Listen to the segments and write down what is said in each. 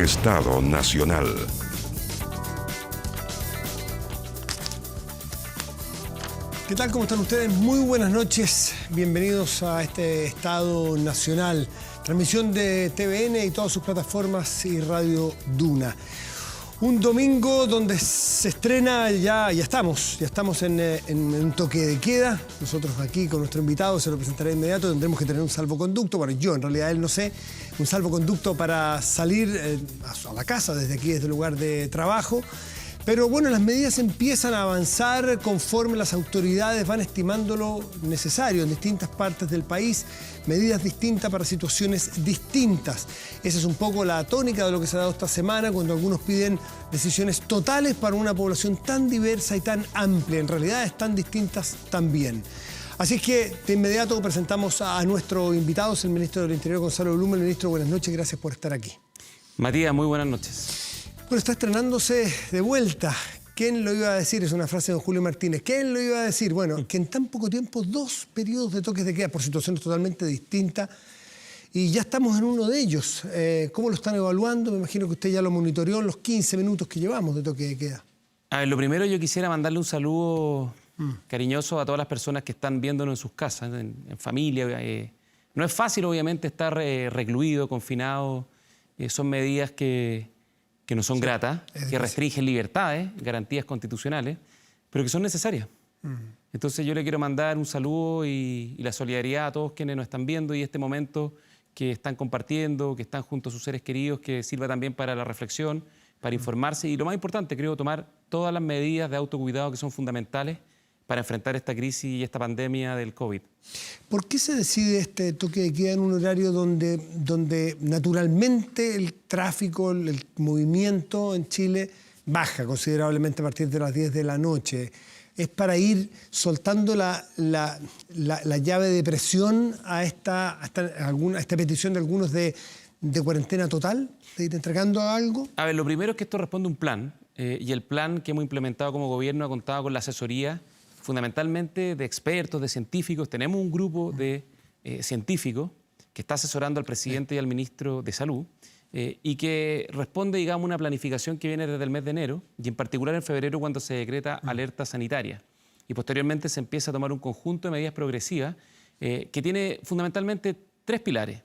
Estado Nacional. ¿Qué tal? ¿Cómo están ustedes? Muy buenas noches. Bienvenidos a este Estado Nacional. Transmisión de TVN y todas sus plataformas y Radio Duna. Un domingo donde se estrena, ya estamos en un toque de queda. Nosotros aquí con nuestro invitado, se lo presentaré de inmediato, tendremos que tener un salvoconducto. Bueno, yo en realidad él no sé, un salvoconducto para salir a la casa desde aquí, desde el lugar de trabajo. Pero bueno, las medidas empiezan a avanzar conforme las autoridades van estimando lo necesario en distintas partes del país, medidas distintas para situaciones distintas. Esa es un poco la tónica de lo que se ha dado esta semana, cuando algunos piden decisiones totales para una población tan diversa y tan amplia, en realidades tan distintas también. Así es que de inmediato presentamos a nuestro invitado, es el ministro del Interior, Gonzalo Blumen. Ministro, buenas noches, gracias por estar aquí. Matías, muy buenas noches. Bueno, está estrenándose de vuelta. ¿Quién lo iba a decir? Es una frase de don Julio Martínez. ¿Quién lo iba a decir? Bueno, que en tan poco tiempo 2 periodos de toques de queda por situaciones totalmente distintas y ya estamos en uno de ellos. ¿Cómo lo están evaluando? Me imagino que usted ya lo monitoreó en los 15 minutos que llevamos de toque de queda. A ver, lo primero yo quisiera mandarle un saludo cariñoso a todas las personas que están viéndonos en sus casas, en familia. No es fácil, obviamente, estar recluido, confinado. Son medidas que no son gratas, que restringen libertades, garantías constitucionales, pero que son necesarias. Entonces yo le quiero mandar un saludo y la solidaridad a todos quienes nos están viendo y este momento que están compartiendo, que están junto a sus seres queridos, que sirva también para la reflexión, para informarse y lo más importante, creo, tomar todas las medidas de autocuidado que son fundamentales para enfrentar esta crisis y esta pandemia del COVID. ¿Por qué se decide este toque de queda en un horario donde naturalmente el tráfico, el movimiento en Chile baja considerablemente a partir de las 10 de la noche? ¿Es para ir soltando la llave de presión a esta petición de algunos de cuarentena total, de ir entregando algo? A ver, lo primero es que esto responde a un plan y el plan que hemos implementado como gobierno ha contado con la asesoría fundamentalmente de expertos, de científicos. Tenemos un grupo de científicos que está asesorando al presidente y al ministro de Salud y que responde, digamos, a una planificación que viene desde el mes de enero y en particular en febrero cuando se decreta alerta sanitaria. Y posteriormente se empieza a tomar un conjunto de medidas progresivas que tiene fundamentalmente 3 pilares.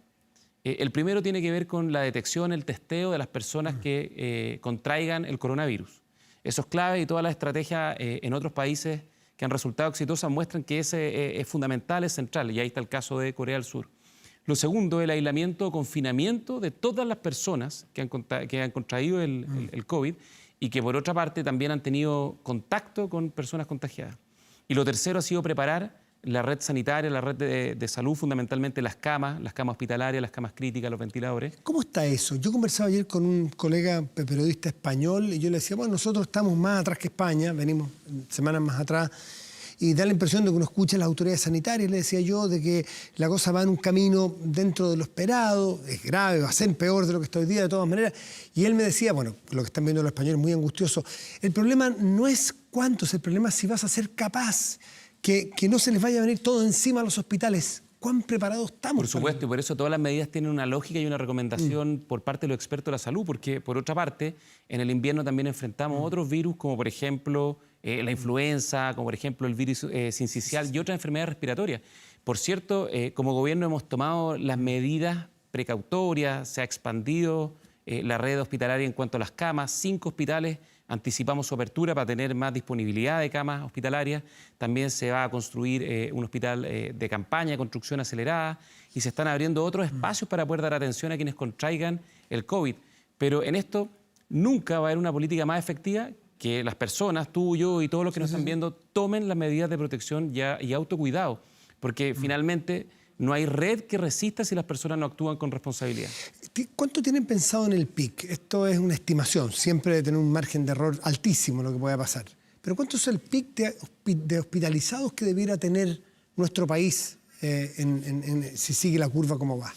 El primero tiene que ver con la detección, el testeo de las personas que contraigan el coronavirus. Eso es clave y todas las estrategias en otros países que han resultado exitosas muestran que ese es fundamental, es central, y ahí está el caso de Corea del Sur. Lo segundo, el aislamiento o confinamiento de todas las personas que han contraído el COVID y que por otra parte también han tenido contacto con personas contagiadas. Y lo tercero ha sido preparar la red sanitaria, la red de salud, fundamentalmente las camas hospitalarias, las camas críticas, los ventiladores. ¿Cómo está eso? Yo conversaba ayer con un colega periodista español y yo le decía, bueno, nosotros estamos más atrás que España, venimos semanas más atrás, y da la impresión de que uno escucha a las autoridades sanitarias, le decía yo, de que la cosa va en un camino dentro de lo esperado, es grave, va a ser peor de lo que está hoy día de todas maneras. Y él me decía, bueno, lo que están viendo los españoles es muy angustioso, el problema no es cuántos, el problema es si vas a ser capaz que no se les vaya a venir todo encima a los hospitales. ¿Cuán preparados estamos? Por supuesto, y por eso todas las medidas tienen una lógica y una recomendación por parte de los expertos de la salud, porque por otra parte, en el invierno también enfrentamos otros virus, como por ejemplo la influenza, como por ejemplo el virus sincicial y otras enfermedades respiratorias. Por cierto, como gobierno hemos tomado las medidas precautorias, se ha expandido la red hospitalaria en cuanto a las camas, 5 hospitales anticipamos su apertura para tener más disponibilidad de camas hospitalarias. También se va a construir un hospital de campaña, de construcción acelerada, y se están abriendo otros espacios para poder dar atención a quienes contraigan el COVID. Pero en esto nunca va a haber una política más efectiva que las personas, tú, yo y todos los que nos están viendo, tomen las medidas de protección y autocuidado, porque finalmente no hay red que resista si las personas no actúan con responsabilidad. ¿Cuánto tienen pensado en el pic? Esto es una estimación, siempre debe tener un margen de error altísimo lo que pueda pasar. Pero ¿cuánto es el pic de hospitalizados que debiera tener nuestro país si sigue la curva como va?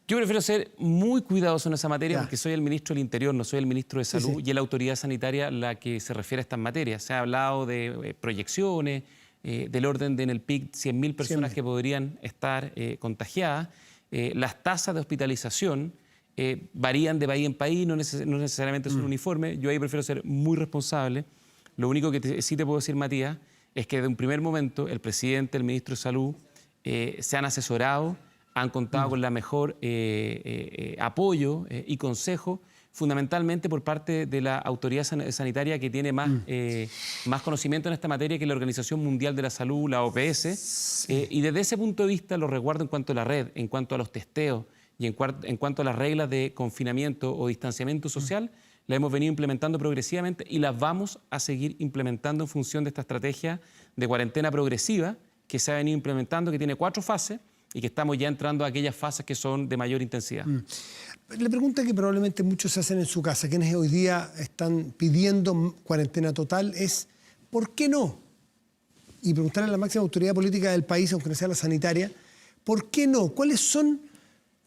Yo prefiero ser muy cuidadoso en esa materia porque soy el ministro del Interior, no soy el ministro de Salud, y es la autoridad sanitaria la que se refiere a estas materias. Se ha hablado de proyecciones, del orden de en el PIC 100.000 personas que podrían estar contagiadas. Las tasas de hospitalización varían de país en país, no necesariamente son uniformes. Yo ahí prefiero ser muy responsable. Lo único que sí te puedo decir, Matías, es que de un primer momento el presidente, el ministro de Salud, se han asesorado, han contado con la mejor apoyo y consejo, fundamentalmente por parte de la autoridad sanitaria que tiene más conocimiento en esta materia que la Organización Mundial de la Salud, la OPS. Y desde ese punto de vista, los resguardos en cuanto a la red, en cuanto a los testeos y en cuanto a las reglas de confinamiento o distanciamiento social, las hemos venido implementando progresivamente y las vamos a seguir implementando en función de esta estrategia de cuarentena progresiva que se ha venido implementando, que tiene 4 fases y que estamos ya entrando a aquellas fases que son de mayor intensidad. La pregunta que probablemente muchos se hacen en su casa, quienes hoy día están pidiendo cuarentena total, es ¿por qué no? Y preguntarle a la máxima autoridad política del país, aunque no sea la sanitaria, ¿por qué no? ¿Cuáles son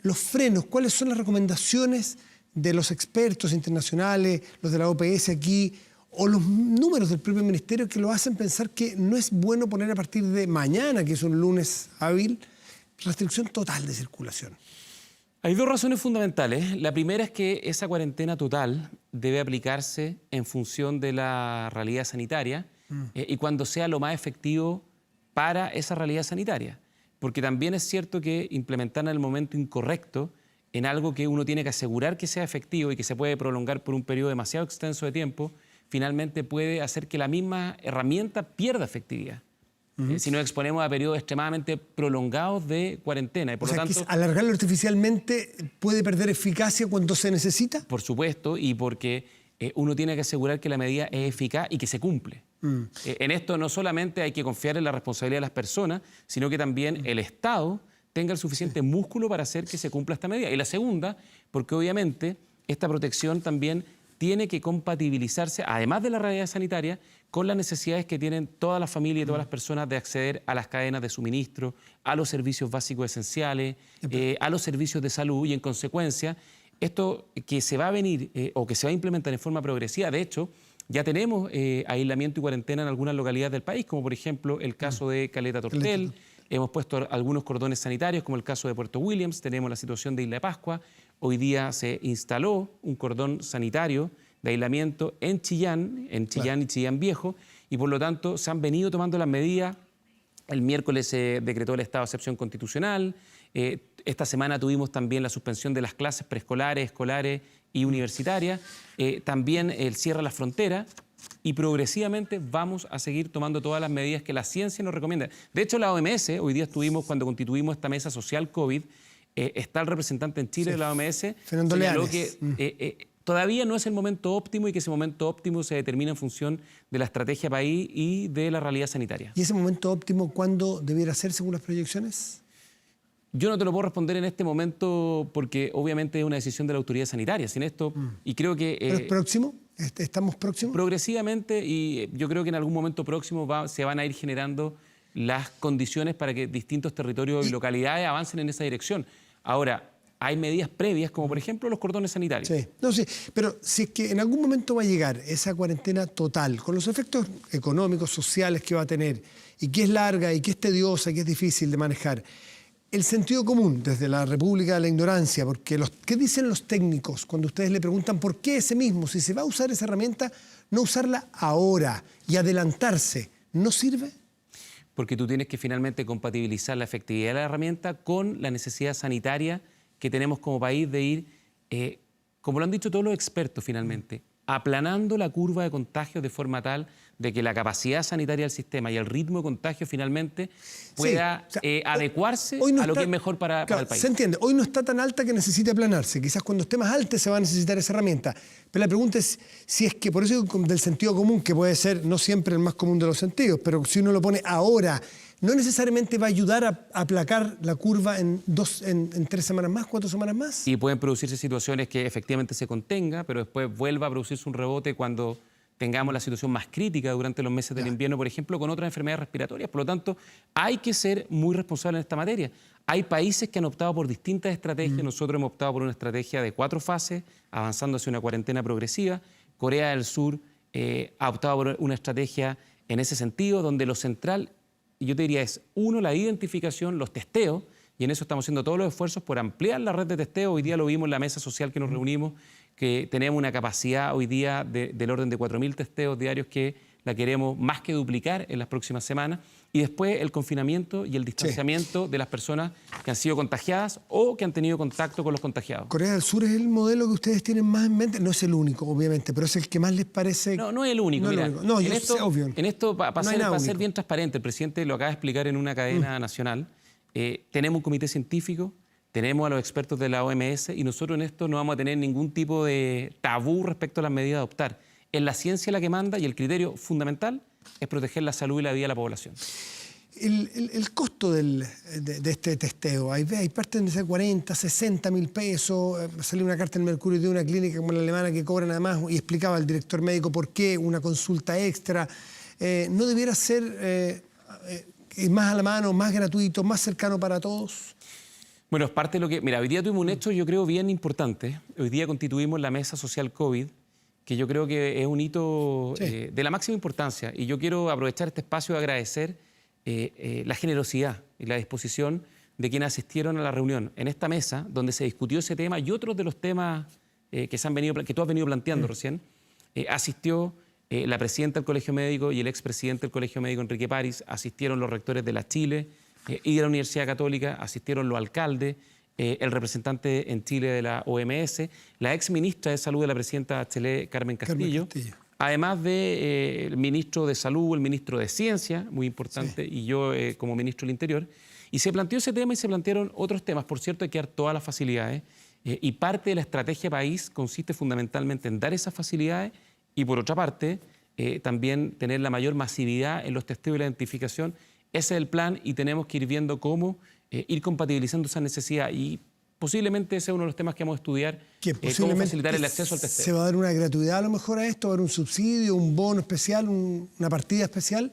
los frenos? ¿Cuáles son las recomendaciones de los expertos internacionales, los de la OPS aquí, o los números del propio ministerio que lo hacen pensar que no es bueno poner a partir de mañana, que es un lunes hábil, restricción total de circulación? Hay 2 razones fundamentales. La primera es que esa cuarentena total debe aplicarse en función de la realidad sanitaria y cuando sea lo más efectivo para esa realidad sanitaria. Porque también es cierto que implementar en el momento incorrecto en algo que uno tiene que asegurar que sea efectivo y que se puede prolongar por un periodo demasiado extenso de tiempo, finalmente puede hacer que la misma herramienta pierda efectividad. Si nos exponemos a periodos extremadamente prolongados de cuarentena. Y por lo tanto, que alargarlo artificialmente puede perder eficacia cuando se necesita. Por supuesto, y porque uno tiene que asegurar que la medida es eficaz y que se cumple. En esto no solamente hay que confiar en la responsabilidad de las personas, sino que también el Estado tenga el suficiente músculo para hacer que se cumpla esta medida. Y la segunda, porque obviamente esta protección también tiene que compatibilizarse, además de la realidad sanitaria, con las necesidades que tienen todas las familias y todas las personas de acceder a las cadenas de suministro, a los servicios básicos esenciales, a los servicios de salud y, en consecuencia, esto que se va a venir o que se va a implementar en forma progresiva. De hecho, ya tenemos aislamiento y cuarentena en algunas localidades del país, como por ejemplo el caso de Caleta Tortel. Hemos puesto algunos cordones sanitarios, como el caso de Puerto Williams. Tenemos la situación de Isla de Pascua. Hoy día se instaló un cordón sanitario de aislamiento en Chillán y Chillán Viejo, y por lo tanto se han venido tomando las medidas. El miércoles se decretó el estado de excepción constitucional. Esta semana tuvimos también la suspensión de las clases preescolares, escolares y universitarias. También el cierre de las fronteras. Y progresivamente vamos a seguir tomando todas las medidas que la ciencia nos recomienda. De hecho, la OMS, hoy día estuvimos, cuando constituimos esta mesa social COVID, está el representante en Chile de la OMS, señaló que todavía no es el momento óptimo y que ese momento óptimo se determina en función de la estrategia país y de la realidad sanitaria. ¿Y ese momento óptimo cuándo debiera ser según las proyecciones? Yo no te lo puedo responder en este momento porque obviamente es una decisión de la autoridad sanitaria. Sin esto, y creo que... ¿Pero es próximo? ¿Estamos próximos? Progresivamente, y yo creo que en algún momento próximo se van a ir generando las condiciones para que distintos territorios y localidades avancen en esa dirección. Ahora, hay medidas previas, como por ejemplo los cordones sanitarios. Sí, no, sí, pero si es que en algún momento va a llegar esa cuarentena total, con los efectos económicos, sociales que va a tener, y que es larga, y que es tediosa, y que es difícil de manejar, el sentido común desde la República de la Ignorancia, porque ¿qué dicen los técnicos cuando ustedes le preguntan por qué ese mismo, si se va a usar esa herramienta, no usarla ahora y adelantarse, ¿no sirve? Porque tú tienes que finalmente compatibilizar la efectividad de la herramienta con la necesidad sanitaria que tenemos como país de ir, como lo han dicho todos los expertos finalmente, aplanando la curva de contagios de forma tal de que la capacidad sanitaria del sistema y el ritmo de contagio finalmente pueda adecuarse a lo que es mejor para el país. Se entiende, hoy no está tan alta que necesite aplanarse, quizás cuando esté más alta se va a necesitar esa herramienta, pero la pregunta es si es que, por eso del sentido común, que puede ser no siempre el más común de los sentidos, pero si uno lo pone ahora, no necesariamente va a ayudar a aplacar la curva en 3 semanas más, 4 semanas más. Y pueden producirse situaciones que efectivamente se contenga, pero después vuelva a producirse un rebote cuando tengamos la situación más crítica durante los meses del invierno, por ejemplo, con otras enfermedades respiratorias. Por lo tanto, hay que ser muy responsables en esta materia. Hay países que han optado por distintas estrategias. Nosotros hemos optado por una estrategia de 4 fases, avanzando hacia una cuarentena progresiva. Corea del Sur ha optado por una estrategia en ese sentido, donde lo central, yo te diría, es 1, la identificación, los testeos, y en eso estamos haciendo todos los esfuerzos por ampliar la red de testeo. Hoy día lo vimos en la mesa social que nos reunimos, que tenemos una capacidad hoy día del orden de 4.000 testeos diarios que la queremos más que duplicar en las próximas semanas. Y después el confinamiento y el distanciamiento de las personas que han sido contagiadas o que han tenido contacto con los contagiados. ¿Corea del Sur es el modelo que ustedes tienen más en mente? No es el único, obviamente, pero es el que más les parece... No, no es el único. No, Mira, no, en esto, obvio. En esto, para No ser bien transparente, el presidente lo acaba de explicar en una cadena nacional. Tenemos un comité científico, tenemos a los expertos de la OMS y nosotros en esto no vamos a tener ningún tipo de tabú respecto a las medidas a adoptar. Es la ciencia la que manda y el criterio fundamental es proteger la salud y la vida de la población. El costo de este testeo, hay partes de 40, 60 mil pesos. Salió una carta en Mercurio de una clínica como la alemana que cobra nada más y explicaba al director médico por qué una consulta extra. ¿No debiera ser más a la mano, más gratuito, más cercano para todos? Bueno, es parte de lo que... Mira, hoy día tuvimos un hecho, yo creo, bien importante. Hoy día constituimos la Mesa Social COVID, que yo creo que es un hito de la máxima importancia. Y yo quiero aprovechar este espacio de agradecer la generosidad y la disposición de quienes asistieron a la reunión en esta mesa, donde se discutió ese tema y otros de los temas que tú has venido planteando recién. Asistió la presidenta del Colegio Médico y el expresidente del Colegio Médico, Enrique París, asistieron los rectores de la Chile y de la Universidad Católica, asistieron los alcaldes, el representante en Chile de la OMS, la ex ministra de Salud de la presidenta Bachelet, Carmen Castillo. Además del ministro de Salud, el ministro de Ciencia, muy importante, y yo como ministro del Interior. Y se planteó ese tema y se plantearon otros temas. Por cierto, hay que dar todas las facilidades. Y parte de la estrategia país consiste fundamentalmente en dar esas facilidades y, por otra parte, también tener la mayor masividad en los testeos y la identificación. Ese es el plan y tenemos que ir viendo cómo ir compatibilizando esa necesidad. Y posiblemente ese es uno de los temas que vamos a estudiar, cómo facilitar el acceso al testeo. ¿Se va a dar una gratuidad a lo mejor a esto? ¿Va a haber un subsidio, un bono especial, una partida especial?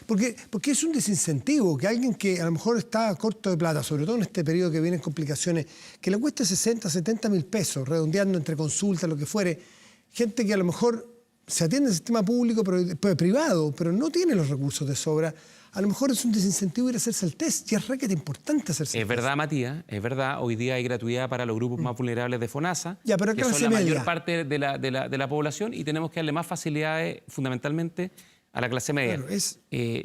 Porque es un desincentivo que alguien que a lo mejor está corto de plata, sobre todo en este periodo que vienen complicaciones, que le cueste 60, 70 mil pesos, redondeando entre consultas, lo que fuere, gente que a lo mejor se atiende en el sistema público, pero privado, pero no tiene los recursos de sobra. A lo mejor es un desincentivo ir a hacerse el test y es requete importante hacerse el test. Es verdad, Matías, es verdad. Hoy día hay gratuidad para los grupos más vulnerables de FONASA, pero que son la mayor parte de la población, y tenemos que darle más facilidades fundamentalmente a la clase media. Claro,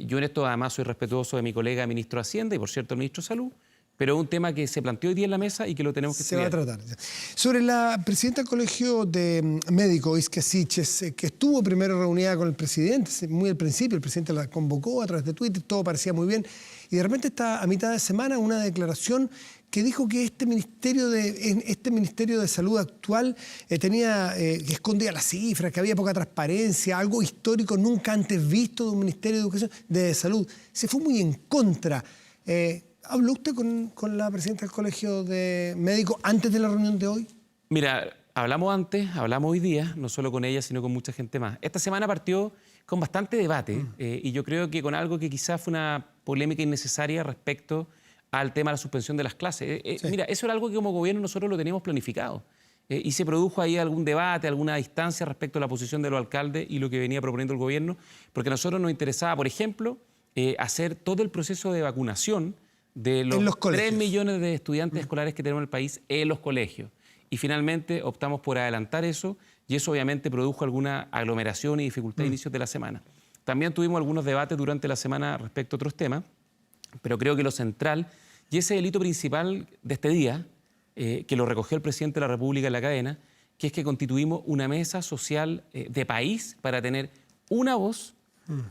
yo en esto además soy respetuoso de mi colega ministro de Hacienda y, por cierto, el ministro de Salud, pero es un tema que se planteó hoy día en la mesa y que lo tenemos que estudiar. Se va a tratar. Sobre la presidenta del Colegio de Médicos, Isquia Siches, que estuvo primero reunida con el presidente, muy al principio, el presidente la convocó a través de Twitter, todo parecía muy bien, y de repente está a mitad de semana una declaración que dijo que este Ministerio de Salud actual que escondía las cifras, que había poca transparencia, algo histórico nunca antes visto de un Ministerio de Educación de Salud. Se fue muy en contra. ¿Habló usted con la presidenta del Colegio de Médicos antes de la reunión de hoy? Mira, hablamos antes, hablamos hoy día, no solo con ella, sino con mucha gente más. Esta semana partió con bastante debate y yo creo que con algo que quizás fue una polémica innecesaria respecto al tema de la suspensión de las clases. Mira, eso era algo que como gobierno nosotros lo teníamos planificado. Y se produjo ahí algún debate, alguna distancia respecto a la posición de los alcaldes y lo que venía proponiendo el gobierno, porque a nosotros nos interesaba, por ejemplo, hacer todo el proceso de vacunación de los 3 millones de estudiantes escolares que tenemos en el país en los colegios. Y finalmente optamos por adelantar eso y eso obviamente produjo alguna aglomeración y dificultad a inicios de la semana. También tuvimos algunos debates durante la semana respecto a otros temas, pero creo que lo central, y ese es el hito principal de este día, que lo recogió el presidente de la República en la cadena, que es que constituimos una mesa social de país para tener una voz,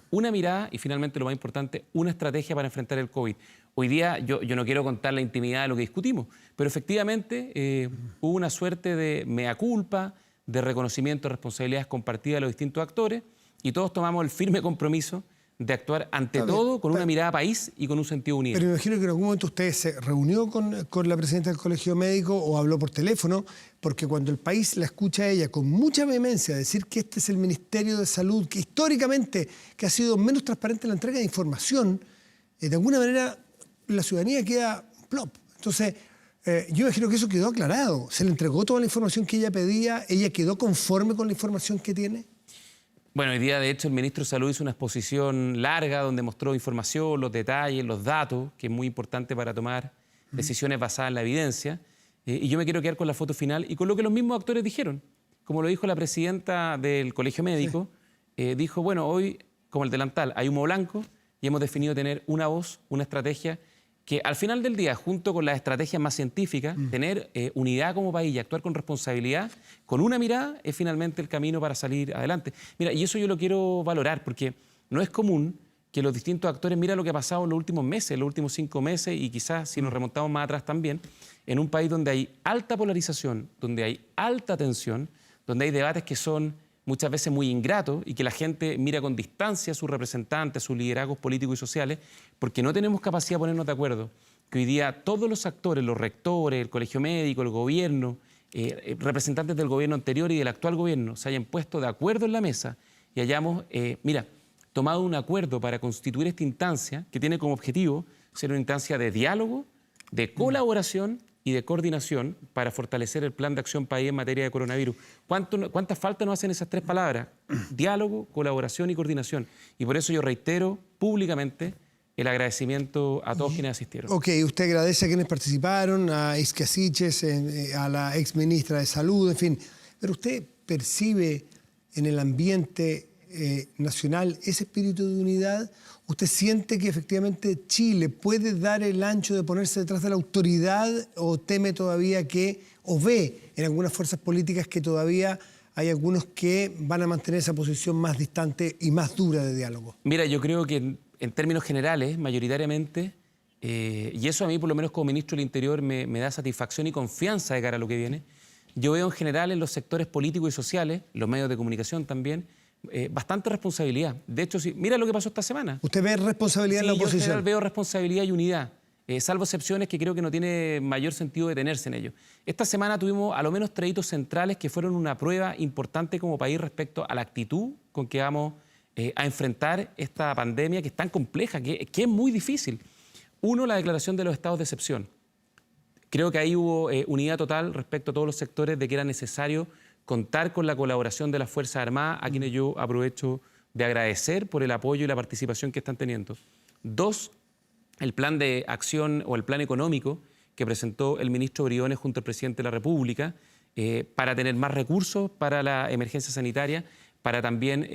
una mirada y finalmente lo más importante, una estrategia para enfrentar el COVID. Hoy día yo no quiero contar la intimidad de lo que discutimos, pero efectivamente hubo una suerte de mea culpa, de reconocimiento de responsabilidades compartidas de los distintos actores y todos tomamos el firme compromiso de actuar ante todo con una mirada país y con un sentido unido. Pero me imagino que en algún momento usted se reunió con la presidenta del Colegio Médico o habló por teléfono, porque cuando el país la escucha a ella con mucha vehemencia decir que este es el Ministerio de Salud, que históricamente que ha sido menos transparente en la entrega de información, de alguna manera la ciudadanía queda plop. Entonces, yo imagino que eso quedó aclarado. Se le entregó toda la información que ella pedía, ella quedó conforme con la información que tiene. Bueno, hoy día, de hecho, el ministro de Salud hizo una exposición larga donde mostró información, los detalles, los datos, que es muy importante para tomar decisiones basadas en la evidencia. Y yo me quiero quedar con la foto final y con lo que los mismos actores dijeron. Como lo dijo la presidenta del Colegio Médico, dijo, bueno, hoy, como el delantal, hay humo blanco y hemos definido tener una voz, una estrategia que al final del día, junto con las estrategias más científicas, tener unidad como país y actuar con responsabilidad, con una mirada, es finalmente el camino para salir adelante. Mira, y eso yo lo quiero valorar porque no es común que los distintos actores, mira lo que ha pasado en los últimos meses, los últimos 5 meses y quizás si nos remontamos más atrás también, en un país donde hay alta polarización, donde hay alta tensión, donde hay debates que son muchas veces muy ingratos y que la gente mira con distancia a sus representantes, a sus liderazgos políticos y sociales, porque no tenemos capacidad de ponernos de acuerdo. Que hoy día todos los actores, los rectores, el colegio médico, el gobierno, representantes del gobierno anterior y del actual gobierno se hayan puesto de acuerdo en la mesa y hayamos, tomado un acuerdo para constituir esta instancia que tiene como objetivo ser una instancia de diálogo, de colaboración y de coordinación para fortalecer el plan de acción país en materia de coronavirus. ¿Cuánta falta nos hacen esas 3 palabras? Diálogo, colaboración y coordinación. Y por eso yo reitero públicamente el agradecimiento a todos quienes asistieron. Ok, usted agradece a quienes participaron, a Ixchia Siches, a la exministra de Salud, en fin. Pero usted percibe en el ambiente nacional ese espíritu de unidad. ¿Usted siente que efectivamente Chile puede dar el ancho de ponerse detrás de la autoridad o teme todavía que, o ve en algunas fuerzas políticas que todavía hay algunos que van a mantener esa posición más distante y más dura de diálogo? Mira, yo creo que en términos generales, mayoritariamente, y eso a mí por lo menos como ministro del Interior me da satisfacción y confianza de cara a lo que viene, yo veo en general en los sectores políticos y sociales, los medios de comunicación también, bastante responsabilidad. De hecho, mira lo que pasó esta semana. ¿Usted ve responsabilidad en la oposición? Yo en general veo responsabilidad y unidad, salvo excepciones que creo que no tiene mayor sentido detenerse en ello. Esta semana tuvimos a lo menos 3 hitos centrales que fueron una prueba importante como país respecto a la actitud con que vamos a enfrentar esta pandemia que es tan compleja, que es muy difícil. Uno, la declaración de los estados de excepción. Creo que ahí hubo unidad total respecto a todos los sectores de que era necesario contar con la colaboración de las Fuerzas Armadas, a quienes yo aprovecho de agradecer por el apoyo y la participación que están teniendo. 2, el plan de acción o el plan económico que presentó el ministro Briones junto al presidente de la República para tener más recursos para la emergencia sanitaria, para también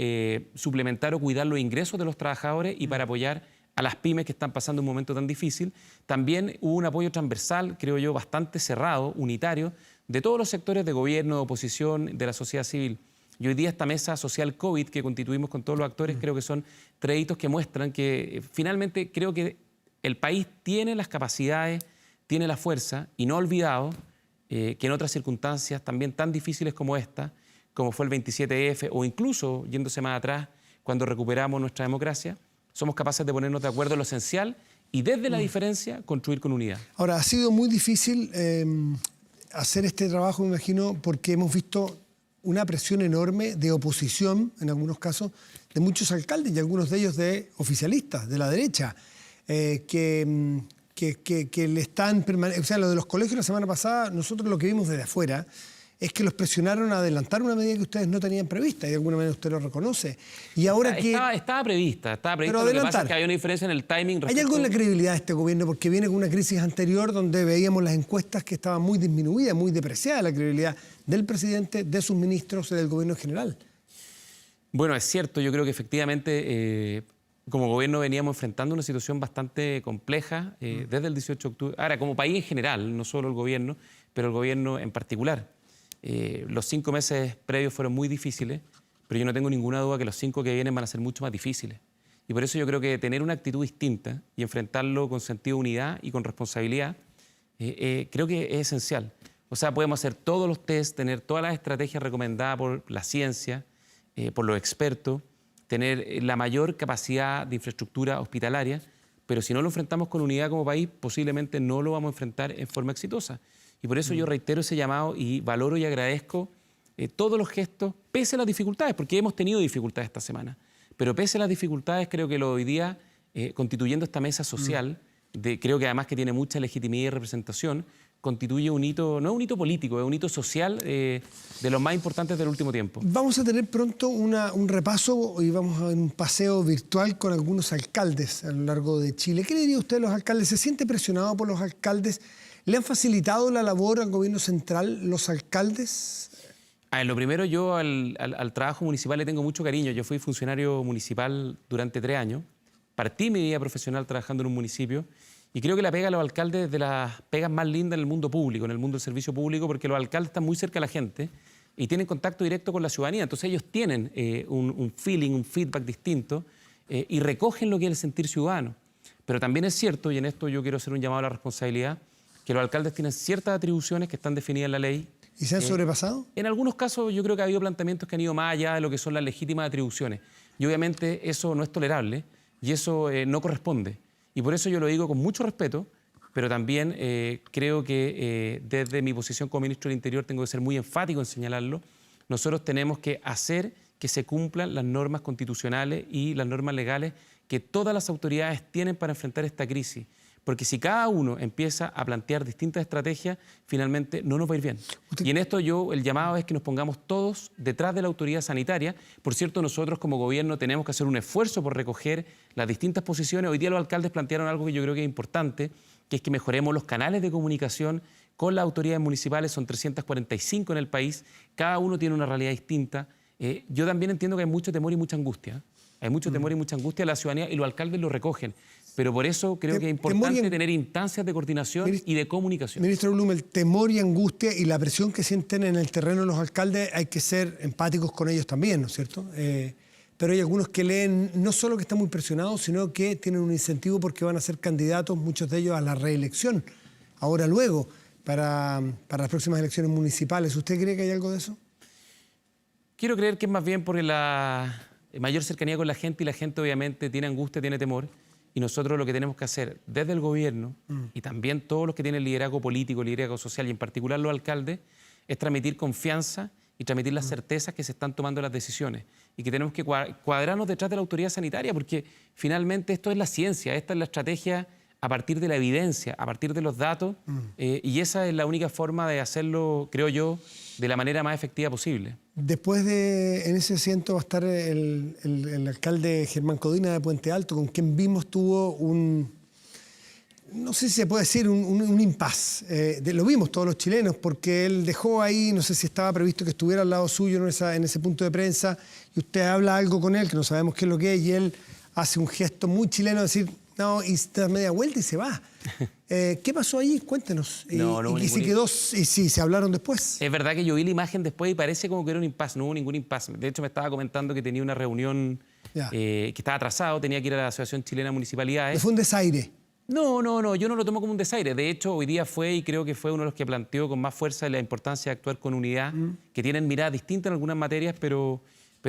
suplementar o cuidar los ingresos de los trabajadores y para apoyar a las pymes que están pasando un momento tan difícil. También hubo un apoyo transversal, creo yo, bastante cerrado, unitario, de todos los sectores de gobierno, de oposición, de la sociedad civil. Y hoy día esta mesa social COVID que constituimos con todos los actores, creo que son 3 hitos que muestran que finalmente creo que el país tiene las capacidades, tiene la fuerza, y no ha olvidado que en otras circunstancias también tan difíciles como esta, como fue el 27F, o incluso, yéndose más atrás, cuando recuperamos nuestra democracia, somos capaces de ponernos de acuerdo en lo esencial y desde la diferencia construir con unidad. Ahora, ha sido muy difícil hacer este trabajo, me imagino, porque hemos visto una presión enorme de oposición, en algunos casos, de muchos alcaldes y algunos de ellos de oficialistas, de la derecha, que le están... O sea, lo de los colegios la semana pasada, nosotros lo que vimos desde afuera es que los presionaron a adelantar una medida que ustedes no tenían prevista, y de alguna manera usted lo reconoce. Y ahora Estaba prevista. Pero Lo que pasa es que hay una diferencia en el timing. ¿Hay algo en la credibilidad de este gobierno? Porque viene con una crisis anterior donde veíamos las encuestas que estaban muy disminuidas, muy depreciada la credibilidad del presidente, de sus ministros y del gobierno en general. Bueno, es cierto. Yo creo que efectivamente como gobierno veníamos enfrentando una situación bastante compleja desde el 18 de octubre. Ahora, como país en general, no solo el gobierno, pero el gobierno en particular. Los 5 meses previos fueron muy difíciles, pero yo no tengo ninguna duda que los 5 que vienen van a ser mucho más difíciles. Y por eso yo creo que tener una actitud distinta y enfrentarlo con sentido de unidad y con responsabilidad, creo que es esencial. O sea, podemos hacer todos los tests, tener todas las estrategias recomendadas por la ciencia, por los expertos, tener la mayor capacidad de infraestructura hospitalaria, pero si no lo enfrentamos con unidad como país, posiblemente no lo vamos a enfrentar en forma exitosa. Y por eso yo reitero ese llamado y valoro y agradezco todos los gestos, pese a las dificultades, porque hemos tenido dificultades esta semana. Pero pese a las dificultades, creo que lo de hoy día, constituyendo esta mesa social, creo que además que tiene mucha legitimidad y representación, constituye un hito, no es un hito político, es un hito social de los más importantes del último tiempo. Vamos a tener pronto un repaso y vamos a un paseo virtual con algunos alcaldes a lo largo de Chile. ¿Qué le diría usted a los alcaldes? ¿Se siente presionado por los alcaldes? ¿Le han facilitado la labor al gobierno central los alcaldes? Lo primero, yo al trabajo municipal le tengo mucho cariño. Yo fui funcionario municipal durante 3 años. Partí mi vida profesional trabajando en un municipio y creo que la pega a los alcaldes es de las pegas más lindas en el mundo público, en el mundo del servicio público, porque los alcaldes están muy cerca de la gente y tienen contacto directo con la ciudadanía. Entonces ellos tienen un feeling, un feedback distinto y recogen lo que es el sentir ciudadano. Pero también es cierto, y en esto yo quiero hacer un llamado a la responsabilidad, que los alcaldes tienen ciertas atribuciones que están definidas en la ley. ¿Y se han sobrepasado? En algunos casos yo creo que ha habido planteamientos que han ido más allá de lo que son las legítimas atribuciones. Y obviamente eso no es tolerable y eso no corresponde. Y por eso yo lo digo con mucho respeto, pero también creo que desde mi posición como ministro del Interior tengo que ser muy enfático en señalarlo. Nosotros tenemos que hacer que se cumplan las normas constitucionales y las normas legales que todas las autoridades tienen para enfrentar esta crisis. Porque si cada uno empieza a plantear distintas estrategias, finalmente no nos va a ir bien. Y en esto el llamado es que nos pongamos todos detrás de la autoridad sanitaria. Por cierto, nosotros como gobierno tenemos que hacer un esfuerzo por recoger las distintas posiciones. Hoy día los alcaldes plantearon algo que yo creo que es importante, que es que mejoremos los canales de comunicación con las autoridades municipales. Son 345 en el país, cada uno tiene una realidad distinta. Yo también entiendo que hay mucho temor y mucha angustia. Hay mucho temor y mucha angustia de la ciudadanía y los alcaldes lo recogen. Pero por eso creo que es importante tener instancias de coordinación y de comunicación. Ministro Blum, el temor y angustia y la presión que sienten en el terreno los alcaldes, hay que ser empáticos con ellos también, ¿no es cierto? Pero hay algunos que leen no solo que están muy presionados, sino que tienen un incentivo porque van a ser candidatos, muchos de ellos, a la reelección, ahora luego, para las próximas elecciones municipales. ¿Usted cree que hay algo de eso? Quiero creer que es más bien porque la mayor cercanía con la gente y la gente obviamente tiene angustia, tiene temor. Y nosotros lo que tenemos que hacer desde el gobierno y también todos los que tienen liderazgo político, liderazgo social y en particular los alcaldes, es transmitir confianza y transmitir las certezas que se están tomando las decisiones y que tenemos que cuadrarnos detrás de la autoridad sanitaria porque finalmente esto es la ciencia, esta es la estrategia a partir de la evidencia, a partir de los datos y esa es la única forma de hacerlo, creo yo, de la manera más efectiva posible. Después en ese asiento va a estar el alcalde Germán Codina de Puente Alto, con quien vimos tuvo no sé si se puede decir, un impasse. Lo vimos todos los chilenos, porque él dejó ahí, no sé si estaba previsto que estuviera al lado suyo en ese punto de prensa, y usted habla algo con él, que no sabemos qué es lo que es, y él hace un gesto muy chileno de decir, no, y se da media vuelta y se va. ¿Qué pasó ahí? Cuéntenos. ¿Y si quedó, y si se hablaron después? Es verdad que yo vi la imagen después y parece como que era un impasse, no hubo ningún impasse. De hecho, me estaba comentando que tenía una reunión que estaba atrasado, tenía que ir a la Asociación Chilena de Municipalidades. ¿Fue un desaire? No, yo no lo tomo como un desaire. De hecho, hoy día fue, y creo que fue uno de los que planteó con más fuerza la importancia de actuar con unidad, que tienen miradas distintas en algunas materias, pero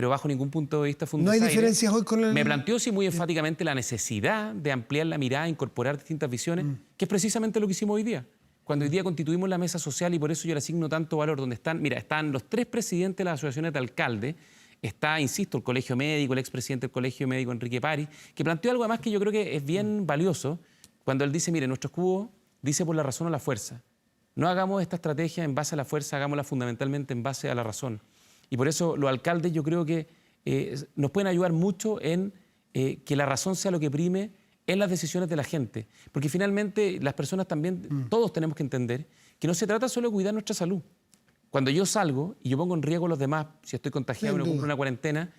bajo ningún punto de vista fue un desaire. ¿No hay diferencias hoy con el...? Me planteó, sí, muy enfáticamente la necesidad de ampliar la mirada, incorporar distintas visiones, que es precisamente lo que hicimos hoy día. Cuando hoy día constituimos la mesa social, y por eso yo le asigno tanto valor, donde están los 3 presidentes de las asociaciones de alcaldes, está, insisto, el Colegio Médico, el expresidente del Colegio Médico, Enrique París, que planteó algo además que yo creo que es bien valioso, cuando él dice, mire, nuestro escudo dice por la razón o la fuerza. No hagamos esta estrategia en base a la fuerza, hagámosla fundamentalmente en base a la razón. Y por eso los alcaldes yo creo que nos pueden ayudar mucho en que la razón sea lo que prime en las decisiones de la gente. Porque finalmente las personas también, todos tenemos que entender que no se trata solo de cuidar nuestra salud. Cuando yo salgo y yo pongo en riesgo a los demás, si estoy contagiado y no cumplo una cuarentena,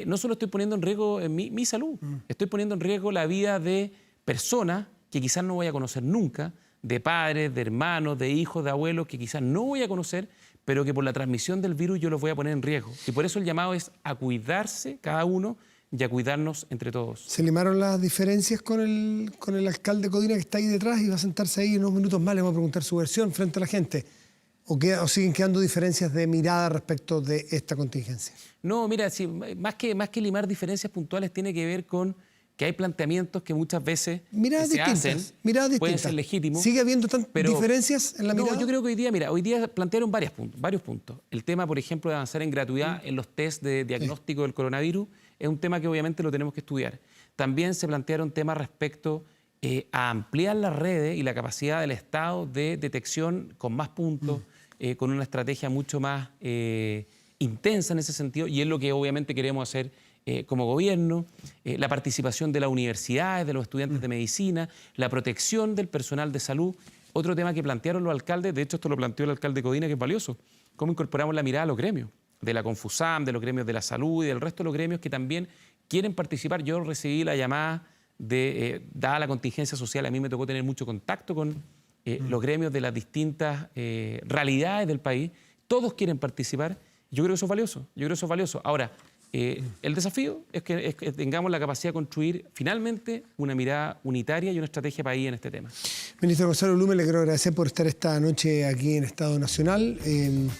no solo estoy poniendo en riesgo mi salud, estoy poniendo en riesgo la vida de personas que quizás no voy a conocer nunca, de padres, de hermanos, de hijos, de abuelos, que quizás no voy a conocer, pero que por la transmisión del virus yo los voy a poner en riesgo. Y por eso el llamado es a cuidarse cada uno y a cuidarnos entre todos. ¿Se limaron las diferencias con el alcalde Codina que está ahí detrás y va a sentarse ahí en unos minutos más? Le vamos a preguntar su versión frente a la gente. ¿O siguen quedando diferencias de mirada respecto de esta contingencia? No, mira, sí, más que limar diferencias puntuales tiene que ver con que hay planteamientos que muchas veces pueden ser legítimos. ¿Sigue habiendo diferencias en la mirada? No, yo creo que hoy día plantearon varios puntos. El tema, por ejemplo, de avanzar en gratuidad en los test de diagnóstico del coronavirus es un tema que obviamente lo tenemos que estudiar. También se plantearon temas respecto a ampliar las redes y la capacidad del Estado de detección con más puntos, con una estrategia mucho más intensa en ese sentido, y es lo que obviamente queremos hacer como gobierno, la participación de las universidades, de los estudiantes de medicina, la protección del personal de salud. Otro tema que plantearon los alcaldes, de hecho esto lo planteó el alcalde Codina, que es valioso, cómo incorporamos la mirada a los gremios, de la Confusam, de los gremios de la salud y del resto de los gremios que también quieren participar. Yo recibí la llamada dada la contingencia social, a mí me tocó tener mucho contacto con los gremios de las distintas realidades del país. Todos quieren participar. Yo creo que eso es valioso. Yo creo que eso es valioso. Ahora, el desafío es que tengamos la capacidad de construir finalmente una mirada unitaria y una estrategia país en este tema. Ministro Gonzalo Blumen, le quiero agradecer por estar esta noche aquí en Estado Nacional.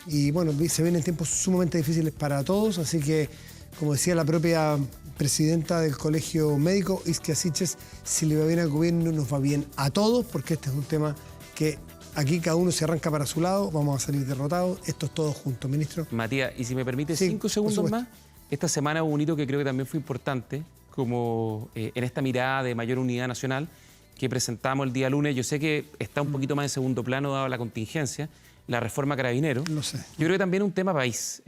Y bueno, se vienen tiempos sumamente difíciles para todos, así que, como decía la propia presidenta del Colegio Médico, Isquia Siches, si le va bien al gobierno, nos va bien a todos, porque este es un tema que aquí cada uno se arranca para su lado, vamos a salir derrotados, esto es todo junto, ministro. Matías, y si me permite Sí, 5 segundos más, esta semana hubo un hito que creo que también fue importante, como en esta mirada de mayor unidad nacional que presentamos el día lunes. Yo sé que está un poquito más en segundo plano dado la contingencia, la reforma Carabineros. Lo sé. Yo creo que también es un tema país,